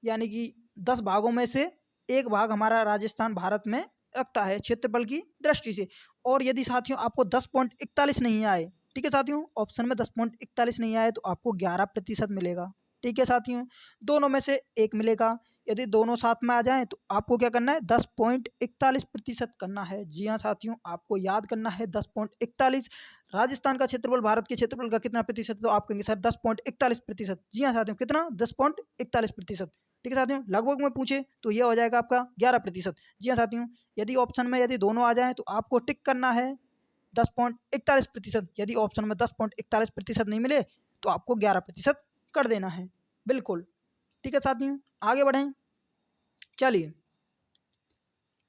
यानी कि 10 भागों में से एक भाग हमारा राजस्थान भारत में रखता है क्षेत्रफल की दृष्टि से। और यदि साथियों आपको 10.41 नहीं आए ठीक है साथियों, ऑप्शन में 10.41 नहीं आया तो आपको 11% मिलेगा। ठीक है साथियों, दोनों में से एक मिलेगा। यदि दोनों साथ में आ जाएं तो आपको क्या करना है, 10.41% करना है। जी हाँ साथियों, आपको याद करना है 10.41। राजस्थान का क्षेत्रफल भारत के क्षेत्रफल का कितना प्रतिशत है, तो आप कहेंगे सर 10.41%। जी हाँ साथियों, कितना, 10.41%। ठीक है साथियों, लगभग में पूछे तो ये हो जाएगा आपका 11%। जी हाँ साथियों, यदि ऑप्शन में यदि दोनों आ जाएं तो आपको टिक करना है 10.41%। यदि ऑप्शन में 10.41% नहीं मिले तो आपको 11% कर देना है। बिल्कुल ठीक है साथियों, आगे बढ़ें। चलिए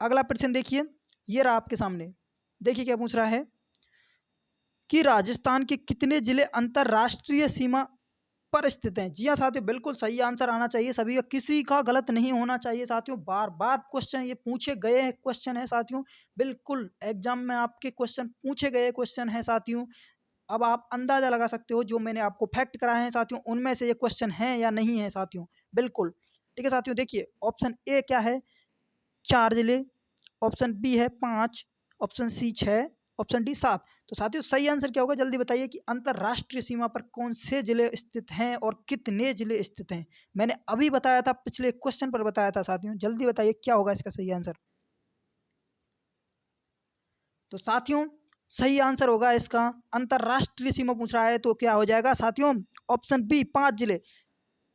अगला प्रश्न देखिए, ये रहा आपके सामने। देखिए क्या पूछ रहा है कि राजस्थान के कितने जिले अंतरराष्ट्रीय सीमा पर स्थित हैं। जी हाँ साथियों, बिल्कुल सही आंसर आना चाहिए सभी का, किसी का गलत नहीं होना चाहिए साथियों। बार बार क्वेश्चन ये पूछे गए हैं, क्वेश्चन है साथियों, बिल्कुल एग्जाम में आपके क्वेश्चन पूछे गए क्वेश्चन है साथियों। अब आप अंदाजा लगा सकते हो जो मैंने आपको फैक्ट कराए हैं साथियों, उनमें से ये क्वेश्चन है या नहीं है साथियों। बिल्कुल ठीक है साथियों, देखिए ऑप्शन ए क्या है, 4 जिले, ऑप्शन बी है 5, ऑप्शन सी 6, ऑप्शन डी 7। तो साथियों सही आंसर क्या होगा, जल्दी बताइए कि अंतरराष्ट्रीय सीमा पर कौन से जिले स्थित हैं और कितने जिले स्थित हैं। मैंने अभी बताया था, पिछले क्वेश्चन पर बताया था साथियों, जल्दी बताइए क्या होगा इसका सही आंसर। तो साथियों सही आंसर होगा इसका, अंतरराष्ट्रीय सीमा पूछ रहा है तो क्या हो जाएगा साथियों, ऑप्शन बी 5 जिले।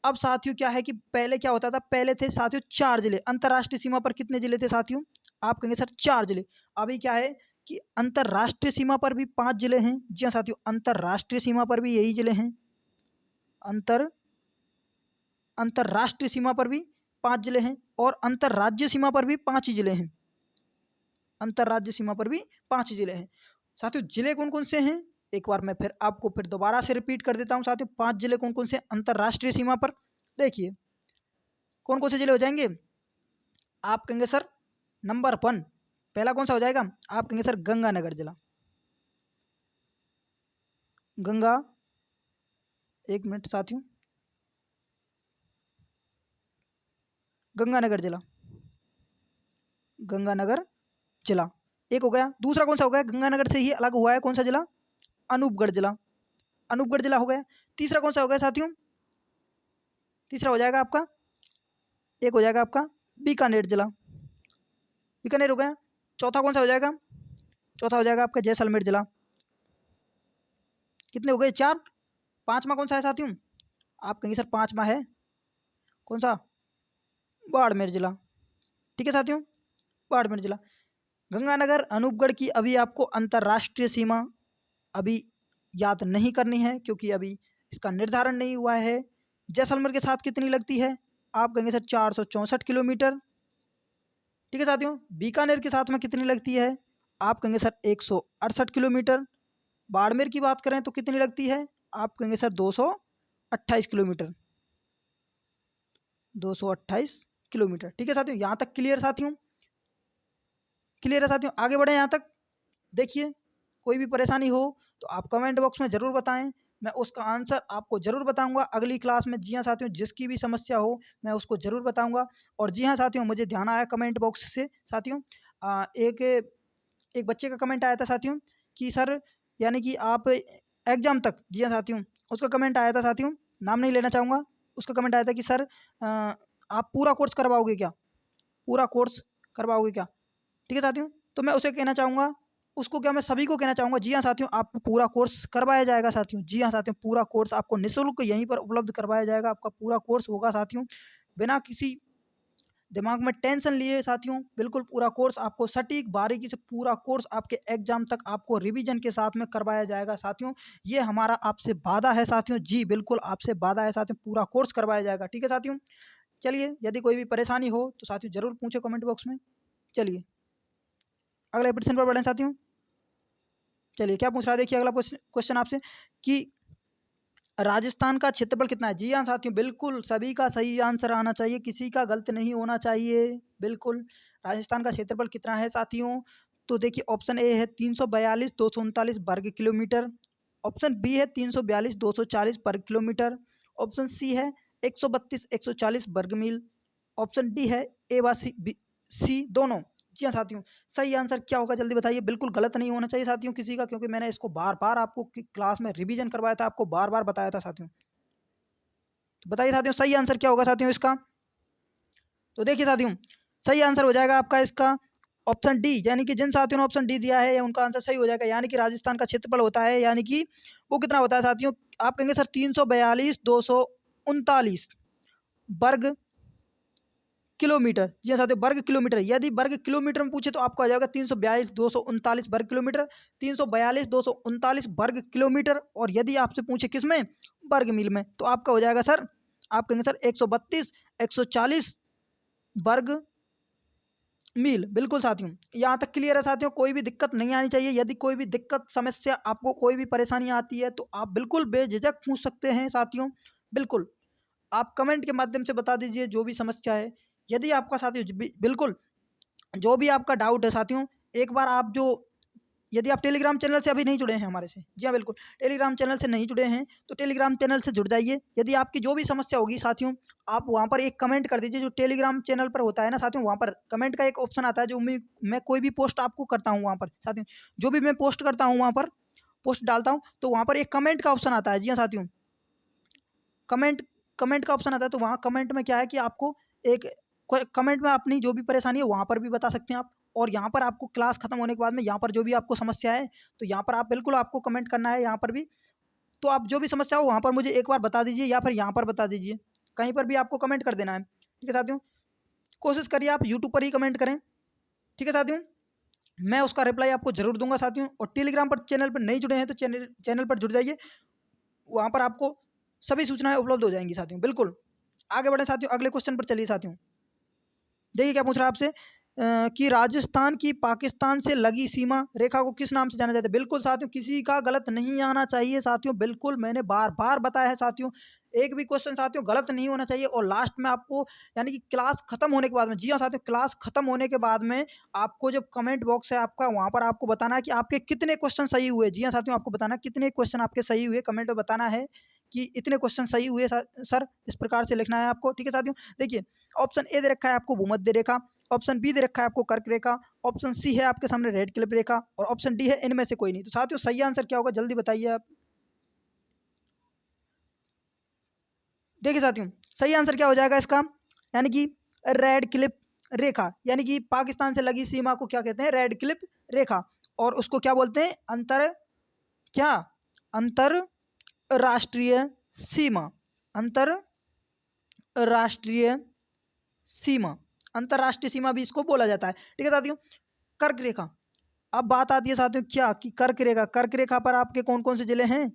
अब साथियों क्या है कि पहले क्या होता था, पहले थे साथियों 4 जिले। अंतरराष्ट्रीय सीमा पर कितने जिले थे साथियों, आप कहेंगे सर 4 जिले। अभी क्या है कि अंतरराष्ट्रीय सीमा पर भी 5 जिले हैं। जी हाँ साथियों, अंतरराष्ट्रीय सीमा पर भी यही जिले हैं। अंतर अंतरराष्ट्रीय सीमा पर भी 5 जिले हैं और अंतरराज्य सीमा पर भी 5 ही जिले हैं। अंतरराज्य सीमा पर भी 5 जिले हैं साथियों। जिले कौन कौन से हैं, एक बार मैं फिर आपको फिर दोबारा से रिपीट कर देता हूं साथियों। 5 जिले कौन कौन से अंतरराष्ट्रीय सीमा पर, देखिए कौन कौन से जिले हो जाएंगे। आप कहेंगे सर नंबर 1 पहला कौन सा हो जाएगा, आप कहेंगे सर गंगानगर जिला। गंगा, एक मिनट साथियों, गंगानगर जिला, गंगानगर जिला एक हो गया। दूसरा कौन सा हो गया, गंगानगर से ही अलग हुआ है कौन सा जिला, अनूपगढ़ जिला, अनूपगढ़ जिला हो गया। तीसरा कौन सा हो गया साथियों, तीसरा हो जाएगा आपका, एक हो जाएगा आपका बीकानेर जिला, बीकानेर हो गया। चौथा कौन सा हो जाएगा, चौथा हो जाएगा आपका जैसलमेर जिला। कितने हो गए, 4। पांचवा कौन सा है साथियों, आप कहेंगे सर पांचवा है कौन सा, बाड़मेर जिला। ठीक है साथियों, बाड़मेर जिला। गंगानगर अनूपगढ़ की अभी आपको अंतर्राष्ट्रीय सीमा अभी याद नहीं करनी है क्योंकि अभी इसका निर्धारण नहीं हुआ है। जैसलमेर के साथ कितनी लगती है, आप कहेंगे सर 464 किलोमीटर। ठीक है साथियों, बीकानेर के साथ में कितनी लगती है, आप कहेंगे सर 168 किलोमीटर। बाड़मेर की बात करें तो कितनी लगती है, आप कहेंगे सर 228 किलोमीटर, 228 किलोमीटर। ठीक है साथियों, यहाँ तक क्लियर साथियों, क्लियर है साथियों, आगे बढ़े यहाँ तक। देखिए कोई भी परेशानी हो तो आप कमेंट बॉक्स में ज़रूर बताएं, मैं उसका आंसर आपको ज़रूर बताऊंगा अगली क्लास में। जी हाँ साथियों, जिसकी भी समस्या हो मैं उसको ज़रूर बताऊंगा। और जी हाँ साथियों, मुझे ध्यान आया कमेंट बॉक्स से साथियों, एक एक बच्चे का कमेंट आया था साथियों कि सर यानी कि आप एग्ज़ाम तक, जी हाँ साथियों, उसका कमेंट आया था साथियों, नाम नहीं लेना चाहूँगा। उसका कमेंट आया था कि सर आप पूरा कोर्स करवाओगे क्या, पूरा कोर्स करवाओगे क्या। ठीक है साथियों, तो मैं उसे कहना चाहूँगा, उसको क्या मैं सभी को कहना चाहूँगा, जी हाँ साथियों, आपको पूरा कोर्स करवाया जाएगा साथियों। जी हाँ साथियों, पूरा कोर्स आपको निःशुल्क यहीं पर उपलब्ध करवाया जाएगा। आपका पूरा कोर्स होगा साथियों, बिना किसी दिमाग में टेंशन लिए साथियों, बिल्कुल पूरा कोर्स आपको सटीक बारीकी से पूरा कोर्स आपके एग्जाम तक आपको रिवीजन के साथ में करवाया जाएगा साथियों। ये हमारा आपसे वादा है साथियों, जी बिल्कुल आपसे वादा है साथियों, पूरा कोर्स करवाया जाएगा। ठीक है साथियों, चलिए यदि कोई भी परेशानी हो तो साथियों ज़रूर पूछे कमेंट बॉक्स में। चलिए अगले प्रश्न पर बढ़ें साथियों। चलिए क्या पूछ रहा है, देखिए अगला क्वेश्चन आपसे कि राजस्थान का क्षेत्रफल कितना है। जी हाँ साथियों, बिल्कुल सभी का सही आंसर आना चाहिए, किसी का गलत नहीं होना चाहिए। बिल्कुल राजस्थान का क्षेत्रफल कितना है साथियों, तो देखिए ऑप्शन ए है 342,239 वर्ग किलोमीटर, ऑप्शन बी है 342,240 वर्ग किलोमीटर, ऑप्शन सी है 132,140 वर्ग मील, ऑप्शन डी है ए व सी दोनों। जी हाँ साथियों, सही आंसर क्या होगा जल्दी बताइए। बिल्कुल गलत नहीं होना चाहिए साथियों किसी का, क्योंकि मैंने इसको बार-बार आपको क्लास में रिवीजन करवाया था, आपको बार-बार बताया था साथियों। तो बताइए साथियों सही आंसर क्या होगा साथियों इसका। तो देखिए साथियों, सही आंसर हो जाएगा आपका इसका ऑप्शन डी, यानी कि जिन साथियों ने ऑप्शन डी दिया है उनका आंसर सही हो जाएगा। यानी कि राजस्थान का क्षेत्रफल होता है, यानी कि वो कितना होता है साथियों, आप कहेंगे सर 342,239 वर्ग किलोमीटर। जी हाँ साथियों, वर्ग किलोमीटर। यदि वर्ग किलोमीटर में पूछे तो आपको आ जाएगा 342,239 वर्ग किलोमीटर, 342,239 वर्ग किलोमीटर। और यदि आपसे पूछे किस में, वर्ग मील में, तो आपका हो जाएगा सर, आप कहेंगे सर 132, 140 वर्ग मील। बिल्कुल साथियों, यहाँ तक क्लियर है साथियों, कोई भी दिक्कत नहीं आनी चाहिए। यदि कोई भी दिक्कत समस्या आपको कोई भी परेशानी आती है तो आप बिल्कुल बेझिझक पूछ सकते हैं साथियों। बिल्कुल आप कमेंट के माध्यम से बता दीजिए जो भी समस्या है। यदि आपका साथियों बिल्कुल जो भी आपका डाउट है साथियों, एक बार आप जो, यदि आप टेलीग्राम चैनल से अभी नहीं जुड़े हैं हमारे से, जी हाँ बिल्कुल, टेलीग्राम चैनल से नहीं जुड़े हैं तो टेलीग्राम चैनल से जुड़ जाइए। यदि आपकी जो भी समस्या होगी साथियों, आप वहाँ पर एक कमेंट कर दीजिए। जो टेलीग्राम चैनल पर होता है ना साथियों, वहाँ पर कमेंट का एक ऑप्शन आता है, जो मैं कोई भी पोस्ट आपको करता हूँ वहाँ पर साथियों, जो भी मैं पोस्ट करता हूँ वहाँ पर पोस्ट डालता हूँ तो वहाँ पर एक कमेंट का ऑप्शन आता है। जी हाँ साथियों, कमेंट कमेंट का ऑप्शन आता है। तो वहाँ कमेंट में क्या है कि आपको एक कमेंट में अपनी जो भी परेशानी है वहाँ पर भी बता सकते हैं आप। और यहाँ पर आपको क्लास खत्म होने के बाद में यहाँ पर जो भी आपको समस्या है तो यहाँ पर आप बिल्कुल आपको कमेंट करना है यहाँ पर भी। तो आप जो भी समस्या हो वहाँ पर मुझे एक बार बता दीजिए या फिर यहाँ पर बता दीजिए, कहीं पर भी आपको कमेंट कर देना है। ठीक है साथियों, कोशिश करिए आप यूट्यूब पर ही कमेंट करें। ठीक है साथियों, मैं उसका रिप्लाई आपको जरूर दूंगा साथियों। और टेलीग्राम पर चैनल पर नहीं जुड़े हैं तो चैनल पर जुड़ जाइए, वहाँ पर आपको सभी सूचनाएं उपलब्ध हो जाएंगी साथियों। बिल्कुल आगे बढ़े साथियों, अगले क्वेश्चन पर चलिए साथियों। देखिए क्या पूछ रहा है आपसे, कि राजस्थान की पाकिस्तान से लगी सीमा रेखा को किस नाम से जाना जाता है। बिल्कुल साथियों, किसी का गलत नहीं आना चाहिए साथियों। बिल्कुल मैंने बार बार बताया है साथियों, एक भी क्वेश्चन साथियों गलत नहीं होना चाहिए। और लास्ट में आपको, यानी कि क्लास खत्म होने के बाद में, जी हाँ साथियों, क्लास खत्म होने के बाद में आपको जब कमेंट बॉक्स है आपका, वहाँ पर आपको बताना है कि आपके कितने क्वेश्चन सही हुए। जी हाँ साथियों, आपको बताना है कितने क्वेश्चन आपके सही हुए, कमेंट में बताना है कि इतने क्वेश्चन सही हुए सर, इस प्रकार से लिखना है आपको। ठीक है साथियों, देखिए ऑप्शन ए दे रखा है आपको भूमध्य रेखा, ऑप्शन बी दे रखा है आपको कर्क रेखा, ऑप्शन सी है आपके सामने रेड क्लिप रेखा, और ऑप्शन डी है इनमें से कोई नहीं। तो साथियों सही आंसर क्या होगा जल्दी बताइए आप। देखिए साथियों, सही आंसर क्या हो जाएगा इसका, यानी कि रेड क्लिप रेखा, यानी कि पाकिस्तान से लगी सीमा को क्या कहते हैं, रेड क्लिप रेखा। और उसको क्या बोलते हैं, क्या अंतरराष्ट्रीय सीमा, अंतरराष्ट्रीय सीमा, अंतरराष्ट्रीय सीमा भी इसको बोला जाता है। ठीक है साथियों, कर्क रेखा। अब बात आती है साथियों क्या, कि कर्क रेखा, कर्क रेखा पर आपके कौन कौन से जिले हैं।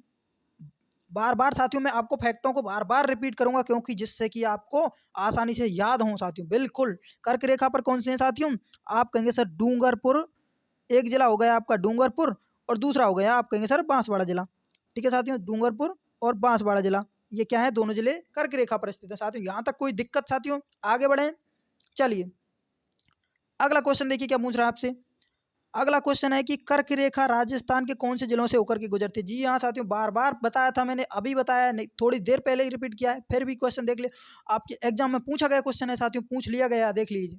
बार बार साथियों मैं आपको फैक्टों को बार बार रिपीट करूंगा, क्योंकि जिससे कि आपको आसानी से याद हो साथियों। बिल्कुल कर्क रेखा पर कौन से हैं साथियों, आप कहेंगे सर डूंगरपुर, एक जिला हो गया आपका डूंगरपुर, और दूसरा हो गया आप कहेंगे सर बांसवाड़ा जिला। ठीक है साथियों, डूंगरपुर और बांसवाड़ा जिला, ये क्या है, दोनों जिले कर्क रेखा पर स्थित है साथियों। यहाँ तक कोई दिक्कत साथियों, आगे बढ़े चलिए। अगला क्वेश्चन देखिए क्या पूछ रहा है आपसे। अगला क्वेश्चन है कि कर्क रेखा राजस्थान के कौन से जिलों से होकर के गुजरती है। जी हाँ साथियों, बार बार बताया था मैंने, अभी बताया नहीं, थोड़ी देर पहले ही रिपीट किया है, फिर भी क्वेश्चन देख ले। आपके एग्जाम में पूछा गया क्वेश्चन है साथियों, पूछ लिया गया, देख लीजिए।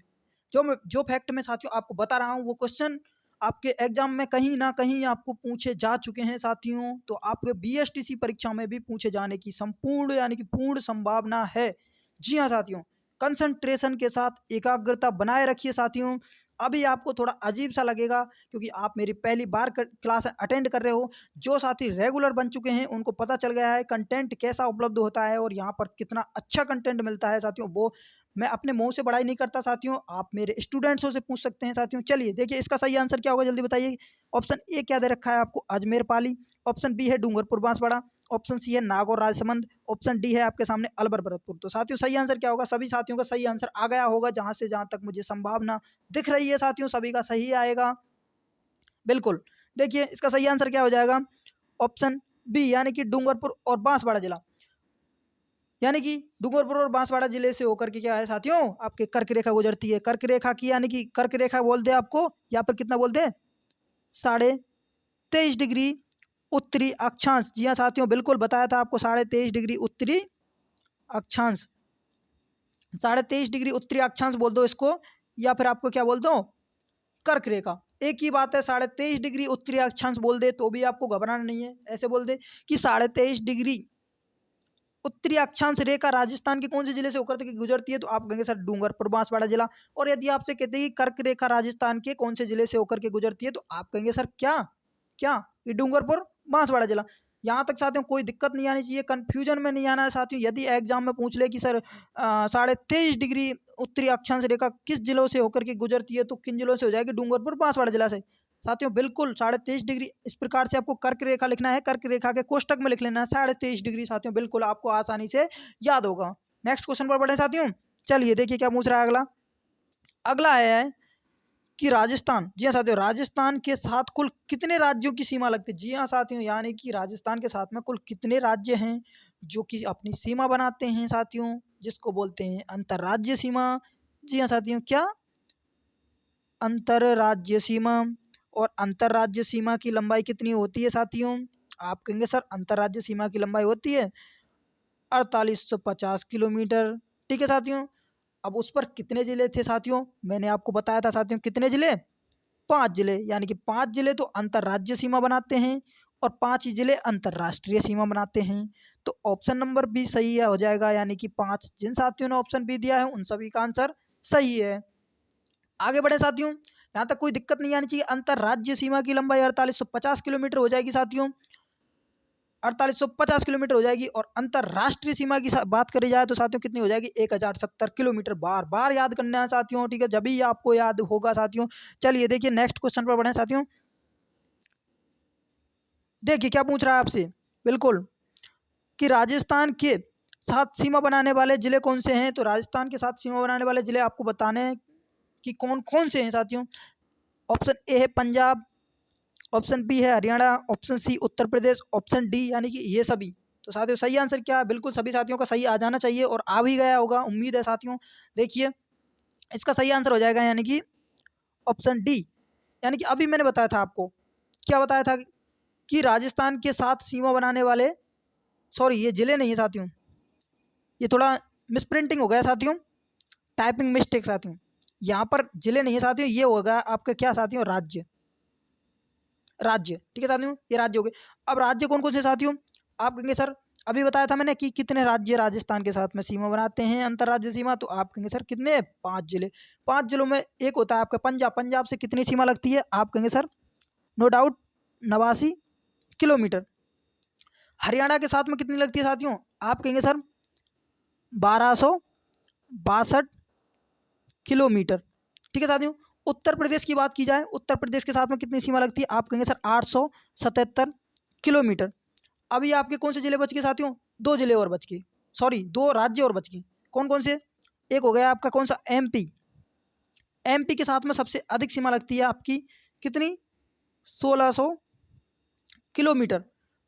जो फैक्ट मैं साथियों आपको बता रहा हूँ वो क्वेश्चन आपके एग्जाम में कहीं ना कहीं आपको पूछे जा चुके हैं साथियों। तो आपके बीएसटीसी परीक्षा में भी पूछे जाने की संपूर्ण यानी कि पूर्ण संभावना है। जी हाँ साथियों, कंसंट्रेशन के साथ एकाग्रता बनाए रखिए साथियों। अभी आपको थोड़ा अजीब सा लगेगा क्योंकि आप मेरी पहली बार क्लास अटेंड कर रहे हो। जो साथी रेगुलर बन चुके हैं उनको पता चल गया है कंटेंट कैसा उपलब्ध होता है और यहाँ पर कितना अच्छा कंटेंट मिलता है साथियों। वो मैं अपने मुंह से बड़ाई नहीं करता साथियों, आप मेरे स्टूडेंट्सों से पूछ सकते हैं साथियों। चलिए देखिए इसका सही आंसर क्या होगा जल्दी बताइए। ऑप्शन ए क्या दे रखा है आपको, अजमेर पाली, ऑप्शन बी है डूंगरपुर बांसवाड़ा, ऑप्शन सी है नागौर राजसमंद, ऑप्शन डी है आपके सामने अलवर भरतपुर। तो साथियों सही आंसर क्या होगा, सभी साथियों का सही आंसर आ गया होगा, जहां से जहां तक मुझे संभावना दिख रही है साथियों सभी का सही आएगा। बिल्कुल देखिए इसका सही आंसर क्या हो जाएगा, ऑप्शन बी यानी कि डूंगरपुर और बांसवाड़ा जिला, यानी कि डूंगरपुर और बांसवाड़ा जिले से होकर के क्या है साथियों आपके कर्क रेखा गुजरती है। कर्क रेखा की यानी कि कर्क रेखा बोल दे आपको, या फिर कितना बोल दे, 23.5 डिग्री उत्तरी अक्षांश। जी हाँ साथियों, बिल्कुल बताया था आपको, 23.5 डिग्री उत्तरी अक्षांश, 23.5 डिग्री उत्तरी अक्षांश बोल दो इसको, या फिर आपको क्या बोल दो, कर्क रेखा। एक ही बात है, 23.5 डिग्री उत्तरी अक्षांश बोल दे तो भी आपको घबराना नहीं है। ऐसे बोल दे कि 23.5 डिग्री उत्तरी अक्षांश रेखा राजस्थान के कौन से जिले से होकर के गुजरती है, तो आप कहेंगे सर डूंगरपुर बांसवाड़ा जिला। और यदि आपसे कहते हैं कि कर्क रेखा राजस्थान के कौन से जिले से होकर के गुजरती है, तो आप कहेंगे सर क्या क्या ये डूंगरपुर बांसवाड़ा जिला। यहाँ तक साथियों कोई दिक्कत नहीं आनी चाहिए, कंफ्यूजन में नहीं आना है साथियों। यदि एग्जाम में पूछ ले कि सर 23.5 डिग्री उत्तरी अक्षांश रेखा किस जिलों से होकर के गुजरती है, तो किन जिलों से हो जाएगी, डूंगरपुर बांसवाड़ा जिला से। साथियों बिल्कुल 23.5 डिग्री इस प्रकार से आपको कर्क रेखा लिखना है, कर्क रेखा के कोष्टक में लिख लेना है 23.5 डिग्री। साथियों बिल्कुल आपको आसानी से याद होगा। नेक्स्ट क्वेश्चन पर बढ़े साथियों। चलिए देखिए क्या पूछ रहा है अगला। अगला है कि राजस्थान, जी हाँ साथियों, राजस्थान के साथ कुल कितने राज्यों की सीमा लगती है। जी हाँ साथियों, यानी कि राजस्थान के साथ में कुल कितने राज्य हैं जो कि अपनी सीमा बनाते हैं साथियों, जिसको बोलते हैं अंतर्राज्यीय सीमा। जी हाँ साथियों, क्या अंतर्राज्यीय सीमा। और अंतर्राज्यीय सीमा की लंबाई कितनी होती है साथियों, आप कहेंगे सर अंतर्राज्यीय सीमा की लंबाई होती है 4850 किलोमीटर। ठीक है साथियों। अब उस पर कितने जिले थे साथियों, मैंने आपको बताया था साथियों कितने जिले, 5 जिले। यानी कि 5 जिले तो अंतर्राज्यीय सीमा बनाते हैं और 5 ही जिले अंतर्राष्ट्रीय सीमा बनाते हैं। तो ऑप्शन नंबर बी सही है, हो जाएगा। यानी कि 5 जिन साथियों ने ऑप्शन बी दिया है उन सभी का आंसर सही है। आगे बढ़े साथियों, यहाँ तक कोई दिक्कत नहीं आनी चाहिए। अंतर्राज्यीय सीमा की लंबाई 4850 किलोमीटर हो जाएगी साथियों, 4850 किलोमीटर हो जाएगी। और अंतर्राष्ट्रीय सीमा की बात करी जाए तो साथियों कितनी हो जाएगी, 1070 किलोमीटर। बार बार याद करना है साथियों, ठीक है, जब भी आपको याद होगा साथियों। चलिए देखिए नेक्स्ट क्वेश्चन पर बढ़े साथियों। देखिए क्या पूछ रहा है आपसे, बिल्कुल, कि राजस्थान के साथ सीमा बनाने वाले जिले कौन से हैं। तो राजस्थान के साथ सीमा बनाने वाले जिले आपको बताने हैं कि कौन कौन से हैं साथियों। ऑप्शन ए है पंजाब, ऑप्शन बी है Haryana, option C Uttar Pradesh, option D यानी कि ये सभी। तो साथियों सही आंसर क्या है, बिल्कुल सभी साथियों का सही आ जाना चाहिए और आ भी गया होगा, उम्मीद है साथियों। देखिए इसका सही आंसर हो जाएगा यानी कि ऑप्शन डी। यानी कि अभी मैंने बताया था आपको, क्या बताया था कि राजस्थान के साथ सीमा बनाने वाले, सॉरी ये जिले नहीं है साथियों, ये थोड़ा मिसप्रिंटिंग हो गया साथियों, टाइपिंग मिस्टेक साथियों। यहाँ पर जिले नहीं है साथियों, ये होगा आपका क्या साथियों, राज्य, राज्य। ठीक है साथियों, ये राज्य हो गए। अब राज्य कौन कौन से साथियों, आप कहेंगे सर अभी बताया था मैंने कि कितने राज्य राजस्थान के साथ में सीमा बनाते हैं अंतर्राज्यीय सीमा, तो आप कहेंगे सर कितने, 5 जिले। 5 जिलों में एक होता है आपका पंजाब, पंजाब से कितनी सीमा लगती है, आप कहेंगे sir no doubt 89 kilometre. Haryana के साथ में कितनी लगती है साथियों, आप कहेंगे सर 1262 किलोमीटर। ठीक है साथियों। उत्तर प्रदेश की बात की जाए, उत्तर प्रदेश के साथ में कितनी सीमा लगती है, आप कहेंगे सर 877 किलोमीटर। अभी आपके कौन से जिले बच गए साथियों, 2 जिले और बच गए, सॉरी 2 राज्य और बच गए। कौन कौन से, एक हो गया आपका कौन सा, एमपी। एमपी के साथ में सबसे अधिक सीमा लगती है आपकी कितनी, 1600 किलोमीटर।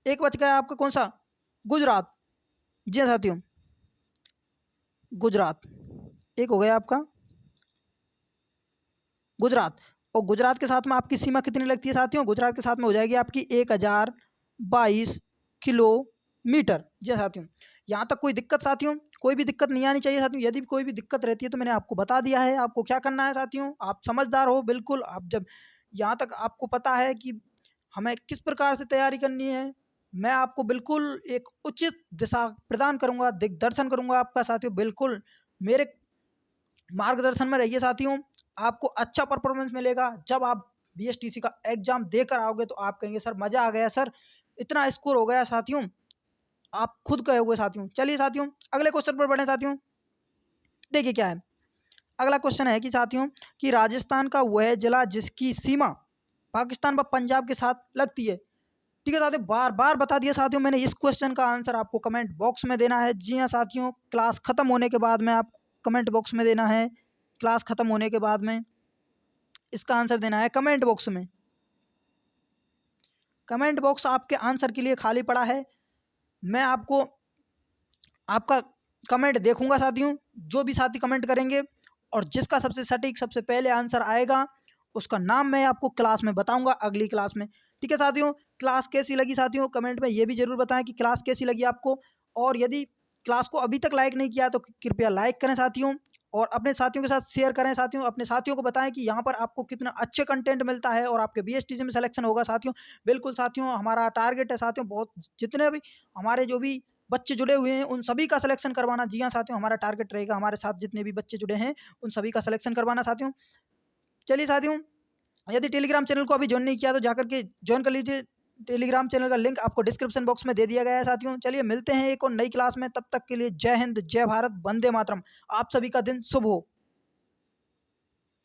एक बच गया आपका कौन सा, गुजरात। जी हाँ साथियों, गुजरात एक हो गया आपका गुजरात। और गुजरात के साथ में आपकी सीमा कितनी लगती है साथियों, गुजरात के साथ में हो जाएगी आपकी 1022 किलोमीटर। जी हाँ साथियों, यहाँ तक कोई दिक्कत साथियों, कोई भी दिक्कत नहीं आनी चाहिए साथियों। यदि कोई भी दिक्कत रहती है तो मैंने आपको बता दिया है, आपको क्या करना है साथियों, आप समझदार हो बिल्कुल। आप जब यहाँ तक आपको पता है कि हमें किस प्रकार से तैयारी करनी है, मैं आपको बिल्कुल एक उचित दिशा प्रदान करूँगा, दिग्दर्शन करूँगा आपका साथियों। बिल्कुल मेरे मार्गदर्शन में रहिए साथियों, आपको अच्छा परफॉर्मेंस मिलेगा। जब आप बीएसटीसी का एग्जाम देकर आओगे तो आप कहेंगे सर मज़ा आ गया सर, इतना स्कोर हो गया साथियों, आप खुद कहोगे साथियों। चलिए साथियों अगले क्वेश्चन पर बढ़ें साथियों। देखिए क्या है, अगला क्वेश्चन है कि साथियों कि राजस्थान का वह जिला जिसकी सीमा पाकिस्तान व पंजाब के साथ लगती है। ठीक है साथियों, बार बार बता दिया साथियों मैंने, इस क्वेश्चन का आंसर आपको कमेंट बॉक्स में देना है। जी हाँ साथियों, क्लास ख़त्म होने के बाद में आपको कमेंट बॉक्स में देना है, क्लास ख़त्म होने के बाद में इसका आंसर देना है कमेंट बॉक्स में। कमेंट बॉक्स आपके आंसर के लिए खाली पड़ा है, मैं आपको आपका कमेंट देखूंगा साथियों। जो भी साथी कमेंट करेंगे और जिसका सबसे सटीक सबसे पहले आंसर आएगा उसका नाम मैं आपको क्लास में बताऊंगा अगली क्लास में। ठीक है साथियों, क्लास कैसी लगी साथियों कमेंट में ये भी ज़रूर बताएं कि क्लास कैसी लगी आपको। और यदि क्लास को अभी तक लाइक नहीं किया तो कृपया लाइक करें साथियों, और अपने साथियों के साथ शेयर करें साथियों, अपने साथियों को बताएं कि यहाँ पर आपको कितना अच्छे कंटेंट मिलता है और आपके बीएसटीसी में सिलेक्शन होगा साथियों। बिल्कुल साथियों, हमारा टारगेट है साथियों, बहुत जितने भी हमारे जो भी बच्चे जुड़े हुए हैं उन सभी का सिलेक्शन करवाना। जी हाँ साथियों, हमारा टारगेट रहेगा हमारे साथ जितने भी बच्चे जुड़े हैं उन सभी का सिलेक्शन करवाना साथियों। चलिए साथियों, यदि टेलीग्राम चैनल को अभी ज्वाइन नहीं किया तो जाकर के ज्वाइन कर लीजिए। टेलीग्राम चैनल का लिंक आपको डिस्क्रिप्शन बॉक्स में दे दिया गया है साथियों। चलिए मिलते हैं एक और नई क्लास में, तब तक के लिए जय हिंद, जय भारत, वंदे मातरम। आप सभी का दिन शुभ हो।